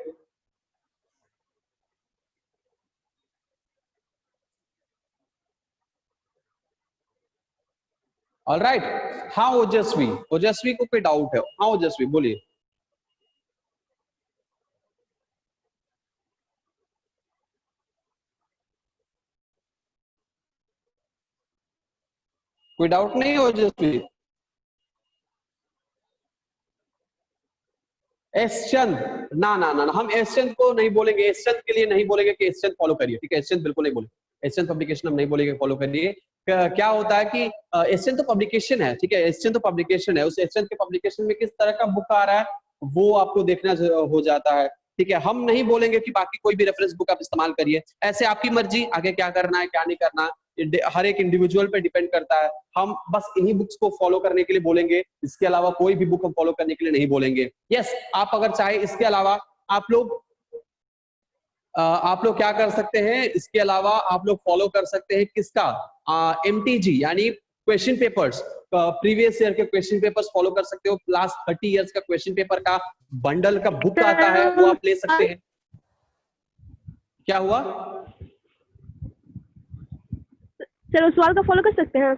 ऑलराइट, हाँ ओजस्वी, ओजस्वी को कोई डाउट है? हाँ ओजस्वी बोलिए। कोई डाउट नहीं है ओजस्वी? एसचंद, ना हम एसचंद को नहीं बोलेंगे, एसचंद के लिए नहीं बोलेंगे कि एसचंद फॉलो करिए, ठीक है, एसचंद बिल्कुल नहीं बोलेंगे, एसचंद पब्लिकेशन हम नहीं बोलेंगे फॉलो करिए। क्या होता है कि एसचंद तो पब्लिकेशन है, ठीक है, एसचंद तो पब्लिकेशन है, उस एसचंद के पब्लिकेशन में किस तरह का बुक आ रहा है वो आपको देखना हो जाता है, ठीक है। हम नहीं बोलेंगे कि बाकी कोई भी रेफरेंस बुक आप इस्तेमाल करिए, ऐसे आपकी मर्जी, आगे क्या करना है क्या नहीं करना, हर एक इंडिविजुअल पे डिपेंड करता है। हम बस इन्हीं बुक्स को फॉलो करने के लिए बोलेंगे, इसके अलावा कोई भी बुक हम फॉलो करने के लिए नहीं बोलेंगे। यस, आप अगर चाहे इसके अलावा आप लोग क्या कर सकते हैं, इसके अलावा आप लोग फॉलो कर सकते हैं किसका, एमटीजी यानी क्वेश्चन पेपर्स, प्रीवियस ईयर के क्वेश्चन पेपर्स फॉलो कर सकते हो। लास्ट 30 इयर्स का क्वेश्चन पेपर का बंडल का बुक आता है वो आप ले सकते हैं। क्या हुआ सर, ओसवाल का फॉलो कर सकते हैं?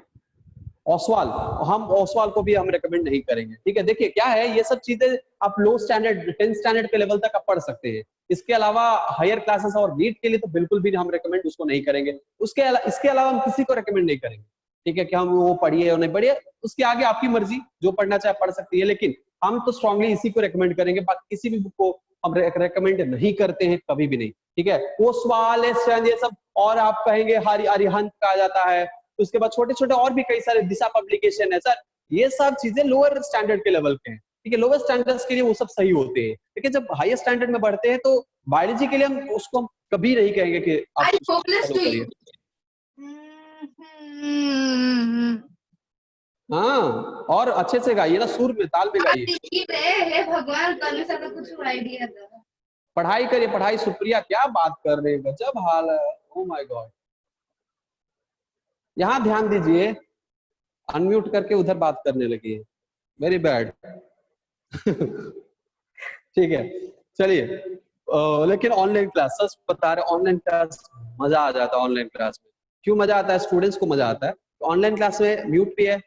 ओसवाल, हम ओसवाल को भी हम रेकमेंड नहीं करेंगे, ठीक है। देखिए क्या है, ये सब चीजें आप लो स्टैंडर्ड 10th स्टैंडर्ड के लेवल तक आप पढ़ सकते हैं। इसके अलावा हायर क्लासेस और नीट के लिए तो बिल्कुल भी हम रेकमेंड उसको नहीं करेंगे। इसके अलावा हम किसी को रेकमेंड नहीं करेंगे, ठीक है, कि हम वो पढ़िए और नहीं पढ़िए, उसके आगे आपकी मर्जी, जो पढ़ना चाहे पढ़ सकती है, लेकिन हम तो स्ट्रांगली इसी को रेकमेंड करेंगे, बाकी किसी भी बुक को हम रेकमेंड नहीं करते हैं, कभी भी नहीं, ठीक है। वो सवाल ये सब, और आप कहेंगे अरिहंत कहा जाता है, उसके बाद छोटे छोटे और भी कई सारे दिशा पब्लिकेशन है सर, ये सब चीजें लोअर स्टैंडर्ड के लेवल के हैं, ठीक है, लोअर स्टैंडर्ड्स के लिए वो सब सही होते हैं, लेकिन जब हायर स्टैंडर्ड में बढ़ते हैं तो बायोलॉजी के लिए हम उसको कभी नहीं कहेंगे कि आप फॉलो करिए। हाँ, और अच्छे से गाइए ना, सुर में, ताल में गाइए। भगवान कुछ आइडिया था। पढ़ाई करिए, पढ़ाई। सुप्रिया क्या बात कर रहे हैं, गजब हाल है, ओ माय गॉड। यहाँ ध्यान दीजिए, अनम्यूट करके उधर बात करने लगी है, वेरी बैड। ठीक है, चलिए। लेकिन ऑनलाइन क्लास, सच बता रहे, ऑनलाइन क्लास मजा आ जाता है। ऑनलाइन क्लास में क्यों मजा आता है, स्टूडेंट्स को मजा आता है। ऑनलाइन क्लास में म्यूट भी है,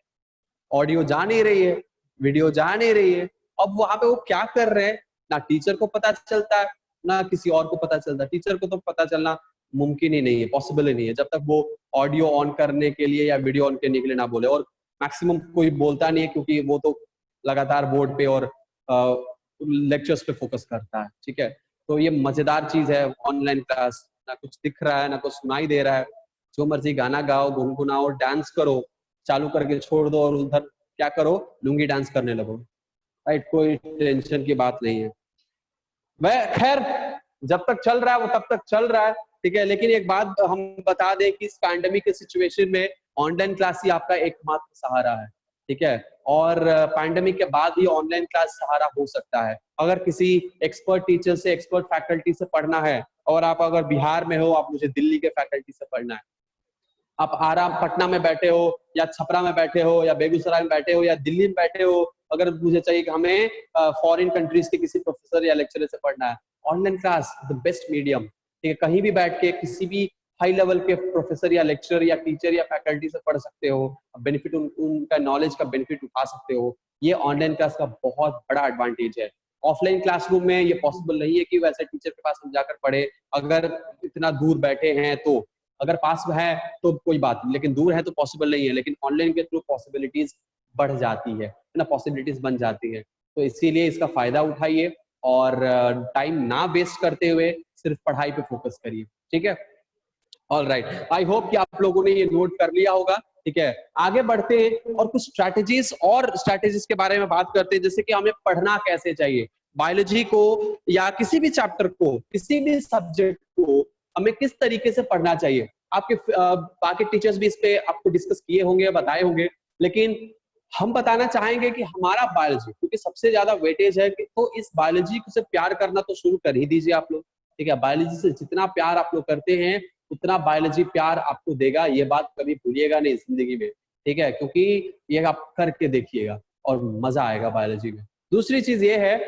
ऑडियो जा नहीं रही है, वीडियो जा नहीं रही है। अब वहां पे वो क्या कर रहे हैं, ना टीचर को पता चलता है ना किसी और को पता चलता है। टीचर को तो पता चलना मुमकिन ही नहीं है, पॉसिबल ही नहीं है, जब तक वो ऑडियो ऑन करने के लिए या वीडियो ऑन करने के लिए ना बोले। और मैक्सिमम कोई बोलता नहीं है, क्योंकि वो तो लगातार बोर्ड पे और लेक्चर्स पे फोकस करता है, ठीक है। तो ये मजेदार चीज है ऑनलाइन क्लास, ना कुछ दिख रहा है ना कुछ सुनाई दे रहा है, जो मर्जी गाना गाओ, गुनगुनाओ, डांस करो, चालू करके छोड़ दो और उधर क्या करो, लुंगी डांस करने लगो, राइट। कोई टेंशन की बात नहीं है। वह खैर जब तक चल रहा है वो तब तक चल रहा है, ठीक है। लेकिन एक बात हम बता दें कि इस पैंडेमिक के सिचुएशन में ऑनलाइन क्लास ही आपका एकमात्र सहारा है, ठीक है। और पैंडेमिक के बाद ही ऑनलाइन क्लास सहारा हो सकता है। अगर किसी एक्सपर्ट टीचर से, एक्सपर्ट फैकल्टी से पढ़ना है, और आप अगर बिहार में हो, आप मुझे दिल्ली के फैकल्टी से पढ़ना है, आप आराम पटना में बैठे हो या छपरा में बैठे हो या बेगूसराय में बैठे हो या दिल्ली में बैठे हो, अगर मुझे चाहिए कि हमें फॉरेन कंट्रीज के किसी प्रोफेसर या लेक्चरर से पढ़ना है, online class the best medium, ठीक है। कहीं भी बैठ के किसी भी हाई लेवल के प्रोफेसर या लेक्चरर या टीचर या फैकल्टी से पढ़ सकते हो, बेनिफिट उनका नॉलेज का बेनिफिट उठा सकते हो। ये ऑनलाइन क्लास का बहुत बड़ा एडवांटेज है। ऑफलाइन क्लासरूम में ये पॉसिबल नहीं है कि वैसे टीचर के पास हम जाकर पढ़े, अगर इतना दूर बैठे हैं तो, अगर पास है तो कोई बात नहीं, लेकिन दूर है तो पॉसिबल नहीं है। लेकिन ऑनलाइन के थ्रू पॉसिबिलिटीज बढ़ जाती है ना, पॉसिबिलिटीज बन जाती है। तो इसीलिए इसका फायदा उठाइए और टाइम ना वेस्ट करते हुए सिर्फ पढ़ाई पे फोकस करिए, ठीक है। ऑल राइट, आई होप कि आप लोगों ने ये नोट कर लिया होगा, ठीक है। आगे बढ़ते हैं और कुछ स्ट्रैटेजीज के बारे में बात करते हैं, जैसे कि हमें पढ़ना कैसे चाहिए, बायोलॉजी को या किसी भी चैप्टर को, किसी भी सब्जेक्ट को हमें किस तरीके से पढ़ना चाहिए। आपके बाकी टीचर्स भी इस पे आपको डिस्कस किए होंगे, बताए होंगे, लेकिन हम बताना चाहेंगे कि हमारा बायोलॉजी, क्योंकि सबसे ज्यादा वेटेज है, तो इस बायोलॉजी से प्यार करना तो शुरू कर ही दीजिए आप लोग, ठीक है। बायोलॉजी से जितना प्यार आप लोग करते हैं उतना बायोलॉजी प्यार आपको देगा, ये बात कभी भूलिएगा नहीं जिंदगी में, ठीक है, क्योंकि ये आप करके देखिएगा और मजा आएगा बायोलॉजी में। दूसरी चीज ये है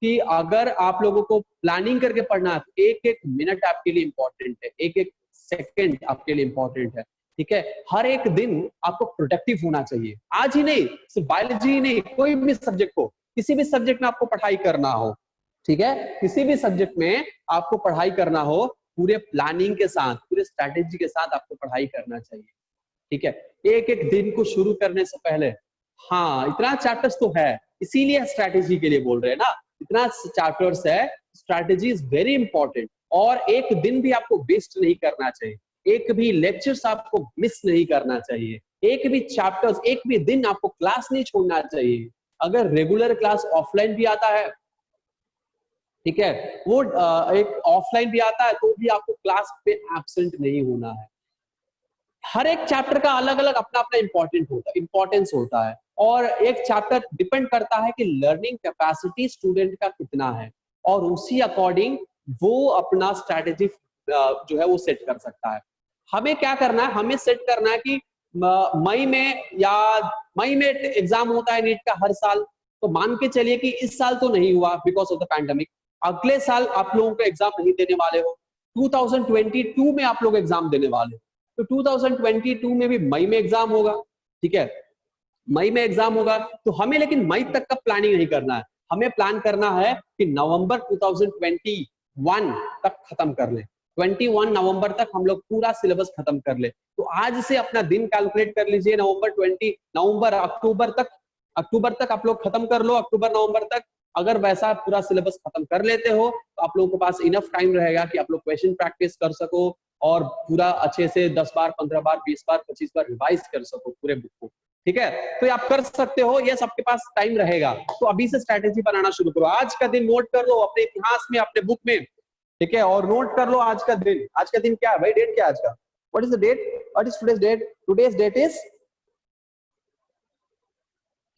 कि अगर आप लोगों को प्लानिंग करके पढ़ना है, एक एक मिनट आपके लिए इंपॉर्टेंट है, एक एक सेकंड आपके लिए इंपॉर्टेंट है, ठीक है। हर एक दिन आपको प्रोडक्टिव होना चाहिए, आज ही नहीं, सिर्फ बायोलॉजी ही नहीं, कोई भी सब्जेक्ट को, किसी भी सब्जेक्ट में आपको पढ़ाई करना हो, ठीक है, किसी भी सब्जेक्ट में आपको पढ़ाई करना हो, पूरे प्लानिंग के साथ, पूरे स्ट्रैटेजी के साथ आपको पढ़ाई करना चाहिए, ठीक है। एक एक दिन को शुरू करने से पहले, हाँ इतना चैप्टर्स तो है, इसीलिए स्ट्रैटेजी के लिए बोल रहे हैं ना, इतना चैप्टर्स है, स्ट्रैटेजी इज वेरी इंपॉर्टेंट। और एक दिन भी आपको वेस्ट नहीं करना चाहिए, एक भी लेक्चर्स आपको मिस नहीं करना चाहिए, एक भी चैप्टर्स, एक भी दिन आपको क्लास नहीं छोड़ना चाहिए। अगर रेगुलर क्लास ऑफलाइन भी आता है, ठीक है, वो एक ऑफलाइन भी आता है, तो भी आपको क्लास पे एब्सेंट नहीं होना है। हर एक चैप्टर का अलग अलग अपना अपना इंपॉर्टेंस होता है, और एक चैप्टर डिपेंड करता है कि लर्निंग कैपेसिटी स्टूडेंट का कितना है, और उसी अकॉर्डिंग वो अपना स्ट्रैटेजी जो है वो सेट कर सकता है। हमें क्या करना है, हमें सेट करना है कि मई में एग्जाम होता है नीट का हर साल, तो मान के चलिए कि इस साल तो नहीं हुआ बिकॉज ऑफ द पैंडेमिक, अगले साल आप लोगों को एग्जाम नहीं देने वाले हो, 2022 में आप लोग एग्जाम देने वाले हो, तो 2022 में भी मई में एग्जाम होगा, ठीक है, मई में एग्जाम होगा। तो हमें लेकिन मई तक का प्लानिंग नहीं करना है, हमें प्लान करना है कि नवंबर 2021 तक खत्म कर ले, 21 नवंबर तक हम लोग पूरा सिलेबस खत्म कर ले। तो आज से अपना दिन कैलकुलेट कर लीजिए, अक्टूबर तक आप लोग खत्म कर लो, अक्टूबर नवंबर तक अगर वैसा पूरा सिलेबस खत्म कर लेते हो तो आप लोगों के पास इनफ टाइम रहेगा कि आप लोग क्वेश्चन प्रैक्टिस कर सको और पूरा अच्छे से 10 बार, 15 बार, 20 बार, 25 बार रिवाइज कर सको पूरे बुक को, ठीक है। तो ये आप कर सकते हो, ये सबके पास टाइम रहेगा। तो अभी से स्ट्रैटेजी बनाना शुरू करो, आज का दिन नोट कर लो अपने इतिहास में, अपने बुक में, ठीक है, और नोट कर लो आज का दिन। आज का दिन क्या है भाई, डेट क्या है आज का, what is the date, what is today's date, today's date is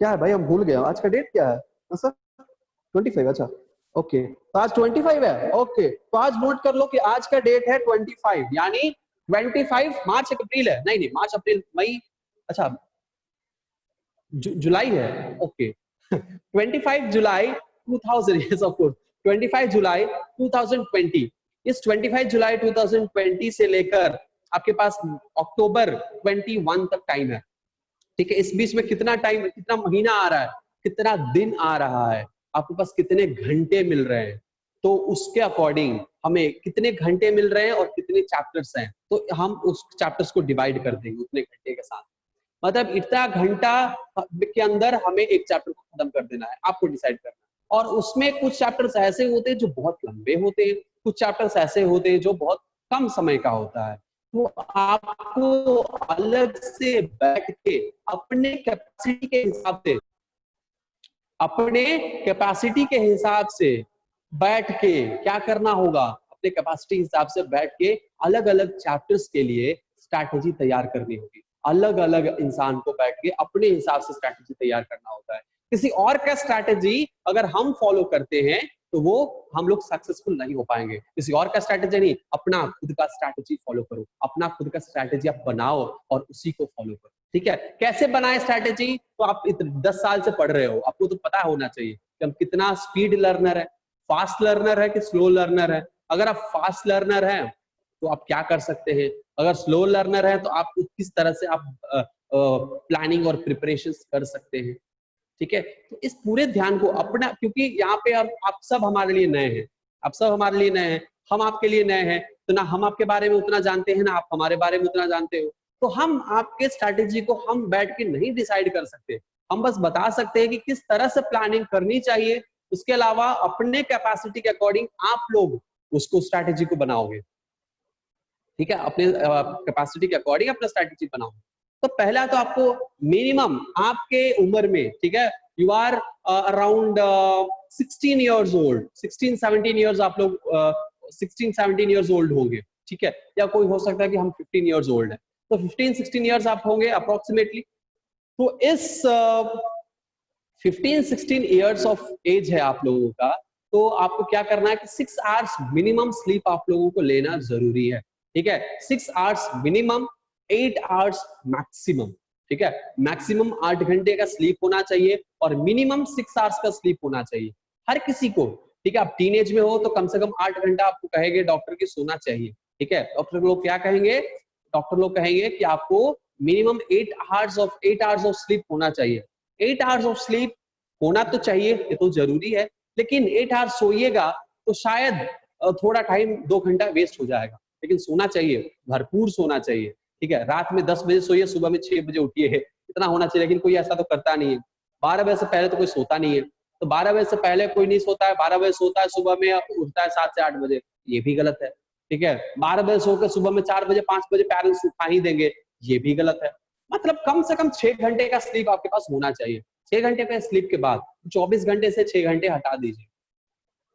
क्या है भाई, हम भूल गए, आज का डेट क्या है सर, 25, अच्छा ओके, तो आज 25 है, ओके, तो आज नोट कर लो कि आज का डेट है 25, यानी 25 मार्च अप्रैल है, नहीं मार्च अप्रैल मई, अच्छा जुलाई है, okay 25 July 2000, yes of course 25 जुलाई 2020, इस 25 जुलाई 2020 से लेकर आपके पास अक्टूबर 21 तक टाइम है, ठीक है। इस बीच में कितना टाइम, कितना महीना आ रहा है, कितना दिन आ रहा है, आपके पास कितने घंटे मिल रहे हैं, तो उसके अकॉर्डिंग हमें कितने घंटे मिल रहे हैं और कितने चैप्टर्स हैं, तो हम उस चैप्टर्स को डिवाइड कर देंगे उतने घंटे के साथ, मतलब इतना घंटा के अंदर हमें एक चैप्टर को खत्म कर देना है, आपको डिसाइड करना है। और उसमें कुछ चैप्टर्स ऐसे होते हैं जो बहुत लंबे होते हैं, कुछ चैप्टर्स ऐसे होते हैं जो बहुत कम समय का होता है, तो आपको अलग से बैठ के अपने कैपेसिटी के हिसाब से बैठ के क्या करना होगा, अपने कैपेसिटी हिसाब से बैठ के अलग अलग चैप्टर्स के लिए स्ट्रैटेजी तैयार करनी होगी, अलग अलग इंसान को बैठ के अपने हिसाब से स्ट्रैटेजी तैयार करना होता है। किसी और का स्ट्रैटेजी अगर हम फॉलो करते हैं तो वो हम लोग सक्सेसफुल नहीं हो पाएंगे, किसी और का स्ट्रैटेजी नहीं, अपना खुद का स्ट्रैटेजी फॉलो करो, अपना खुद का स्ट्रैटेजी आप बनाओ और उसी को फॉलो करो, ठीक है। कैसे बनाए स्ट्रैटेजी, तो आप 10 साल से पढ़ रहे हो, आपको तो पता होना चाहिए कि हम कितना स्पीड लर्नर है, फास्ट लर्नर है कि स्लो लर्नर है। अगर आप फास्ट लर्नर हैं तो आप क्या कर सकते हैं, अगर स्लो लर्नर है तो आप किस तरह से आप प्लानिंग और प्रिपरेशन कर सकते हैं, ठीक है। तो इस पूरे ध्यान को अपना, क्योंकि यहाँ पे आप सब हमारे लिए नए हैं, आप सब हमारे लिए नए हैं, हम आपके लिए नए हैं, तो ना हम आपके बारे में उतना जानते हैं ना आप हमारे बारे में उतना जानते हो। तो हम आपके स्ट्रैटेजी को हम बैठ के नहीं डिसाइड कर सकते, हम बस बता सकते हैं कि किस तरह से प्लानिंग करनी चाहिए। उसके अलावा अपने कैपेसिटी के अकॉर्डिंग आप लोग उसको स्ट्रैटेजी को बनाओगे, ठीक है, अपने कैपेसिटी के अकॉर्डिंग अपना स्ट्रैटेजी बनाओ। तो पहला तो आपको मिनिमम आपके उम्र में, ठीक है, you are around 16 years old, 16-17 years आप लोग 16-17 इयर्स ओल्ड होंगे, ठीक है, या कोई हो सकता है कि हम 15 इयर्स ओल्ड है, तो 15-16 इयर्स आप होंगे अप्रोक्सीमेटली। तो इस 15-16 इयर्स ऑफ एज है आप लोगों का, तो आपको क्या करना है कि 6 आवर्स मिनिमम स्लीप आप लोगों को लेना जरूरी है, ठीक है, 6 आवर्स मिनिमम, 8 आवर्स मैक्सिमम, ठीक है, मैक्सिमम 8 घंटे का स्लीप होना चाहिए और मिनिमम 6 आवर्स का स्लीप होना चाहिए हर किसी को, ठीक है। आप टीनेज में हो तो कम से कम 8 घंटा आपको कहेंगे डॉक्टर की सोना चाहिए, ठीक है। डॉक्टर लोग क्या कहेंगे, डॉक्टर लोग कहेंगे कि आपको मिनिमम 8 आवर्स ऑफ स्लीप होना चाहिए। 8 आवर्स ऑफ स्लीप होना तो चाहिए, ये तो जरूरी है, लेकिन 8 आवर्स सोइएगा तो शायद थोड़ा टाइम 2 घंटा वेस्ट हो जाएगा, लेकिन सोना चाहिए, भरपूर सोना चाहिए, ठीक है। रात में 10 बजे सोइए, सुबह में 6 बजे उठिए, इतना होना चाहिए, लेकिन कोई ऐसा तो करता नहीं है। 12 बजे से पहले तो कोई सोता नहीं है, तो 12 बजे से पहले कोई नहीं सोता है, 12 बजे सोता है, सुबह में उठता है 7 से 8 बजे, ये भी गलत है, ठीक है। 12 बजे सोकर सुबह में 4 बजे 5 बजे पेरेंट्स उठा ही देंगे, ये भी गलत है। मतलब कम से कम 6 घंटे का स्लीप आपके पास होना चाहिए। 6 घंटे का स्लीप के बाद 24 घंटे से 6 घंटे हटा दीजिए,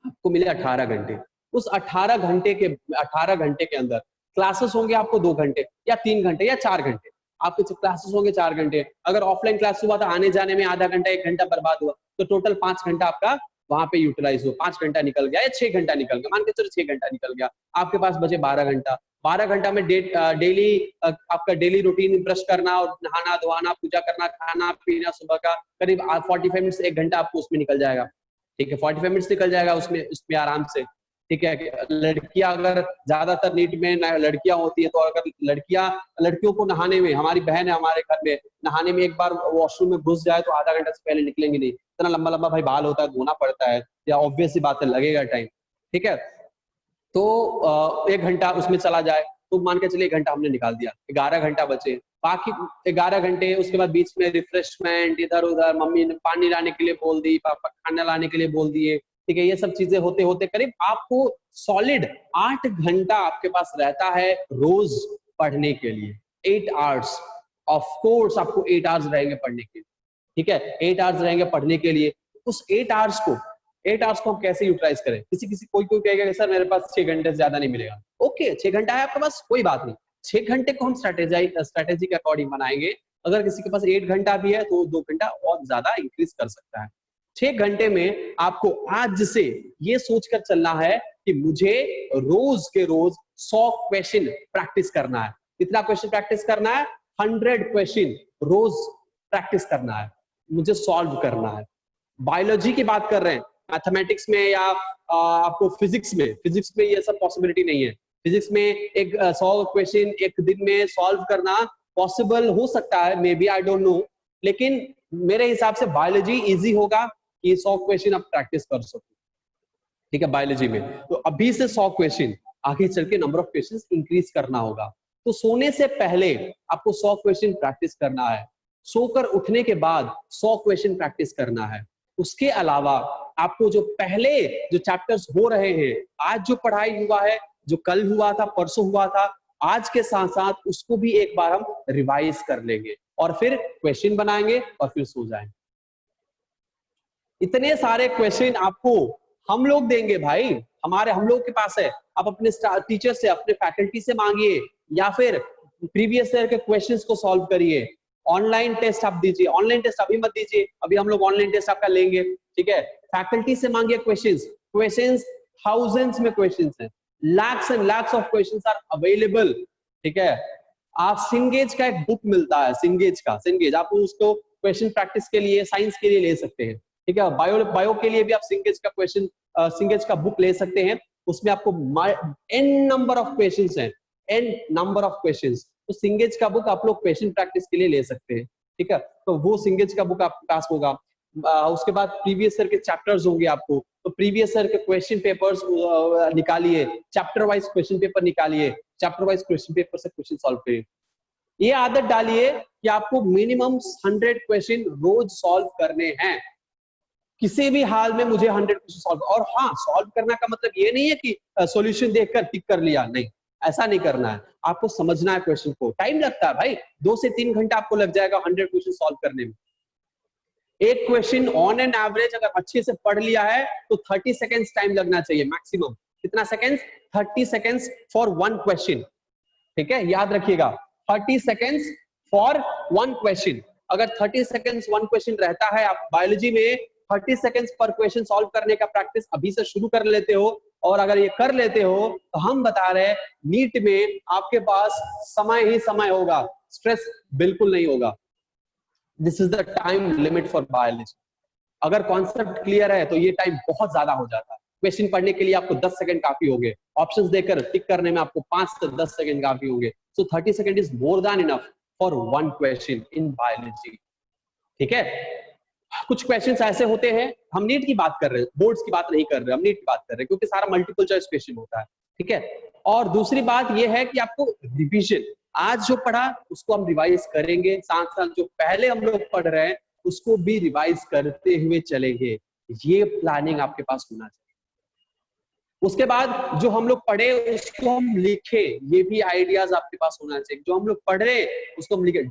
आपको मिले 18 घंटे। उस 18 घंटे के अंदर क्लासेस होंगे आपको 2 घंटे या 3 घंटे या 4 घंटे, आपके क्लासेस होंगे 4 घंटे। अगर ऑफलाइन क्लास हुआ तो आने जाने में आधा घंटा 1 घंटा बर्बाद हुआ, तो टोटल 5 घंटा आपका वहां पे यूटिलाइज हुआ, 5 घंटा निकल गया या 6 घंटा निकल गया, मान के चलो 6 घंटा निकल गया, आपके पास बचे 12 घंटा। 12 घंटा में डेली आपका डेली रूटीन, ब्रश करना और नहाना धोना, पूजा करना, खाना पीना, सुबह का करीब 45 मिनट से 1 घंटा आपको उसमें निकल जाएगा, ठीक है, 45 मिनट्स निकल जाएगा उसमें आराम से, ठीक है। लड़कियां अगर ज्यादातर नीट में लड़कियां होती है, तो अगर लड़कियों को नहाने में, हमारी बहन है हमारे घर में, नहाने में एक बार वॉशरूम में घुस जाए तो आधा घंटा से पहले निकलेंगे नहीं, इतना लंबा लंबा भाई बाल होता है, धोना पड़ता है, या ऑब्वियस सी बात है लगेगा टाइम, ठीक है। तो 1 घंटा उसमें चला जाए तो मान के चलिए 1 घंटा हमने निकाल दिया, 11 घंटा बचे, बाकी 11 घंटे उसके बाद बीच में रिफ्रेशमेंट, इधर उधर मम्मी ने पानी लाने के लिए बोल दी, पापा खाना लाने के लिए बोल दिए, ठीक है, ये सब चीजें होते होते करीब आपको सॉलिड 8 घंटा आपके पास रहता है रोज पढ़ने के लिए। 8 आवर्स, ऑफ कोर्स आपको 8 आवर्स रहेंगे पढ़ने के लिए, ठीक है, 8 आवर्स रहेंगे पढ़ने के लिए। उस 8 आवर्स को हम कैसे यूटिलाइज करें? कोई कहेगा कि सर मेरे पास 6 घंटे से ज्यादा नहीं मिलेगा, ओके 6 घंटा है आपके पास, कोई बात नहीं, 6 घंटे को हम स्ट्रेटेजी के अकॉर्डिंग बनाएंगे। अगर किसी के पास 8 घंटा भी है तो 2 घंटा और ज्यादा इंक्रीज कर सकता है। 6 घंटे में आपको आज से ये सोचकर चलना है कि मुझे रोज के रोज 100 क्वेश्चन प्रैक्टिस करना है। कितना क्वेश्चन प्रैक्टिस करना है? 100 क्वेश्चन रोज प्रैक्टिस करना है, मुझे सॉल्व करना है। बायोलॉजी की बात कर रहे हैं, मैथमेटिक्स में या आपको फिजिक्स में ये सब पॉसिबिलिटी नहीं है। फिजिक्स में एक 100 क्वेश्चन एक दिन में सॉल्व करना पॉसिबल हो सकता है, may be, I don't know, लेकिन मेरे हिसाब से बायोलॉजी इजी होगा कि 100 क्वेश्चन आप प्रैक्टिस कर सको, ठीक है, बायोलॉजी में। तो अभी से 100 क्वेश्चन, आगे चल के नंबर ऑफ क्वेश्चंस इंक्रीज करना होगा। तो सोने से पहले आपको 100 क्वेश्चन प्रैक्टिस करना है, सोकर उठने के बाद 100 क्वेश्चन प्रैक्टिस करना है। उसके अलावा आपको जो चैप्टर्स हो रहे हैं, आज जो पढ़ाई हुआ है, जो कल हुआ था, परसों हुआ था, आज के साथ साथ उसको भी एक बार हम रिवाइज कर लेंगे और फिर क्वेश्चन बनाएंगे और फिर सो जाएंगे। इतने सारे क्वेश्चन आपको हम लोग देंगे भाई, हम लोग के पास है, आप अपने टीचर से, अपने फैकल्टी से मांगिए, या फिर प्रीवियस ईयर के क्वेश्चंस को सॉल्व करिए। ऑनलाइन टेस्ट आप दीजिए, ऑनलाइन टेस्ट अभी मत दीजिए, अभी हम लोग ऑनलाइन टेस्ट आपका लेंगे, ठीक है। फैकल्टी से मांगिए क्वेश्चंस थाउजेंड्स में क्वेश्चंस हैं, lakhs and lakhs of questions are available, ठीक है। आप सिंगेज का एक बुक मिलता है, सिंगेज आप उसको क्वेश्चन प्रैक्टिस के लिए, साइंस के लिए ले सकते हैं, ठीक है। बायो के लिए भी आप सिंगेज का बुक ले सकते हैं, उसमें आपको n नंबर ऑफ क्वेश्चंस हैं, n नंबर ऑफ क्वेश्चंस। तो सिंगेज का बुक आप लोग क्वेश्चन प्रैक्टिस के लिए ले सकते हैं, ठीक है। तो वो सिंगेज का बुक आपके पास होगा। उसके बाद प्रीवियस ईयर के चैप्टर्स होंगे आपको, तो प्रीवियस ईयर के क्वेश्चन पेपर्स निकालिए, चैप्टर वाइज क्वेश्चन पेपर निकालिए, चैप्टर वाइज क्वेश्चन पेपर से क्वेश्चन सॉल्व करिए। ये आदत डालिए कि आपको मिनिमम 100 क्वेश्चन रोज सॉल्व करने हैं, किसी भी हाल में मुझे 100 क्वेश्चन सॉल्व। और हाँ, सॉल्व करने का मतलब ये नहीं है कि सॉल्यूशन देखकर टिक कर लिया, नहीं, ऐसा नहीं करना है। आपको समझना है क्वेश्चन को, टाइम लगता है भाई, 2 से 3 घंटा आपको लग जाएगा 100 क्वेश्चन सॉल्व करने में। एक क्वेश्चन ऑन एन एवरेज अगर अच्छे से पढ़ लिया है तो 30 सेकेंड्स टाइम लगना चाहिए मैक्सिमम। कितना सेकेंड्स? 30 seconds for 1 question. ठीक है, याद रखिएगा, 30 सेकेंड्स फॉर 1 क्वेश्चन। अगर 30 सेकेंड्स 1 क्वेश्चन रहता है, आप बायोलॉजी में 30 सेकेंड्स पर क्वेश्चन सॉल्व करने का प्रैक्टिस अभी से शुरू कर लेते हो, और अगर ये कर लेते हो तो हम बता रहे हैं नीट में आपके पास समय ही समय होगा, स्ट्रेस बिल्कुल नहीं होगा। This is the time limit for biology. अगर कॉन्सेप्ट क्लियर है तो ये टाइम बहुत ज्यादा हो जाता है। क्वेश्चन पढ़ने के लिए आपको 10 सेकंड काफी होंगे, ऑप्शंस देकर टिक करने में आपको 5 से 10 सेकंड काफी होंगे। सो 30 second is more than enough for 1 question in biology. ठीक है, कुछ क्वेश्चंस ऐसे होते हैं, हम नीट की बात कर रहे हैं, बोर्ड्स की बात नहीं कर रहे, हम नीट की बात कर रहे हैं, क्योंकि सारा मल्टीपल चॉइस क्वेश्चन होता है। ठीक है, और दूसरी बात यह है कि आपको रिवीजन, आज जो पढ़ा उसको हम रिवाइज करेंगे, साथ साथ जो पहले हम लोग पढ़ रहे हैं उसको भी रिवाइज करते हुए चलेंगे। ये प्लानिंग आपके पास होना चाहिए। उसके बाद जो हम लोग पढ़े उसको हम लिखे, ये भी आइडियाज आपके पास होना चाहिए। जो हम लोग पढ़ रहे उसको हम लिखे।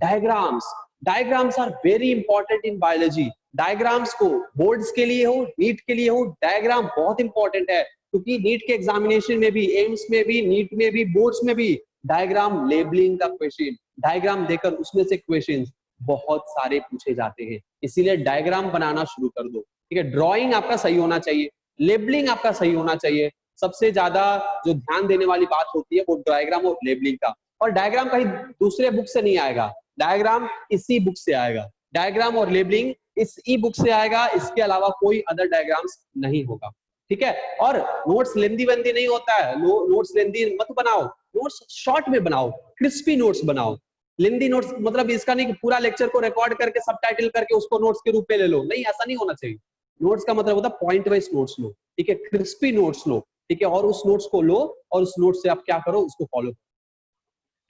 Diagrams are very important in biology. Diagrams को बोर्ड्स के लिए हो, नीट के लिए हो, डायग्राम बहुत इंपॉर्टेंट है, क्योंकि नीट के एग्जामिनेशन में भी, एम्स में भी, नीट में भी, बोर्ड्स में भी डायग्राम लेबलिंग का क्वेश्चन, डायग्राम देकर उसमें से क्वेश्चन बहुत सारे पूछे जाते हैं, इसीलिए डायग्राम बनाना शुरू कर दो। ठीक है, ड्राइंग आपका सही होना चाहिए, लेबलिंग आपका सही होना चाहिए। सबसे ज्यादा जो ध्यान देने वाली बात होती है वो डायग्राम और लेबलिंग का। और डायग्राम कहीं दूसरे बुक से नहीं आएगा, डायग्राम इसी बुक से आएगा। डायग्राम और लेबलिंग इस ई बुक से आएगा, इसके अलावा कोई अदर डायग्राम्स नहीं होगा। ठीक है, और नोट्स लेंदी वेंदी नहीं होता है, नोट्स लेंदी मत बनाओ, नोट्स शॉर्ट में बनाओ, क्रिस्पी नोट्स बनाओ। लेंदी नोट्स मतलब इसका नहीं कि पूरा लेक्चर को रिकॉर्ड करके सबटाइटल करके उसको नोट्स के रूप में ले लो, नहीं, ऐसा नहीं होना चाहिए। नोट्स का मतलब होता है पॉइंट वाइज नोट्स लो, ठीक है, क्रिस्पी नोट्स लो, ठीक है, और उस नोट्स को लो और उस नोट्स से आप क्या करो, उसको फॉलो,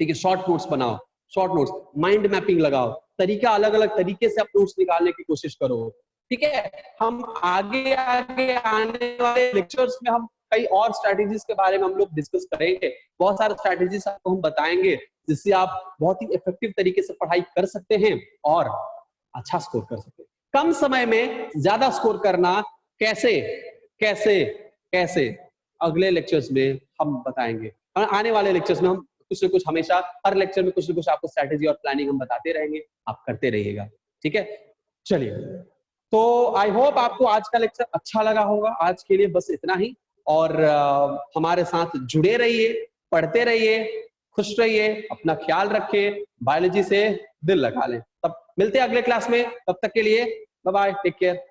ठीक है। शॉर्ट नोट्स बनाओ, शॉर्ट नोट्स, माइंड मैपिंग लगाओ, तरीका अलग अलग तरीके से आप नोट्स निकालने की कोशिश करो। ठीक है, हम आगे आगे आने वाले लेक्चर्स में हम कई और स्ट्रैटेजीज के बारे में हम लोग डिस्कस करेंगे। बहुत सारे स्ट्रैटेजीज आपको हम बताएंगे जिससे आप बहुत ही इफेक्टिव तरीके से पढ़ाई कर सकते हैं और अच्छा स्कोर कर सकते हैं। कम समय में ज्यादा स्कोर करना कैसे कैसे कैसे अगले लेक्चर्स में हम बताएंगे। आने वाले लेक्चर्स में हम कुछ न कुछ, हमेशा हर लेक्चर में कुछ न कुछ आपको स्ट्रैटेजी और प्लानिंग हम बताते रहेंगे, आप करते रहिएगा। ठीक है, चलिए, तो आई होप आपको आज का लेक्चर अच्छा लगा होगा। आज के लिए बस इतना ही, और हमारे साथ जुड़े रहिए, पढ़ते रहिए, खुश रहिए, अपना ख्याल रखिए, बायोलॉजी से दिल लगा लें। तब मिलते हैं अगले क्लास में, तब तक के लिए बाय बाय, टेक केयर।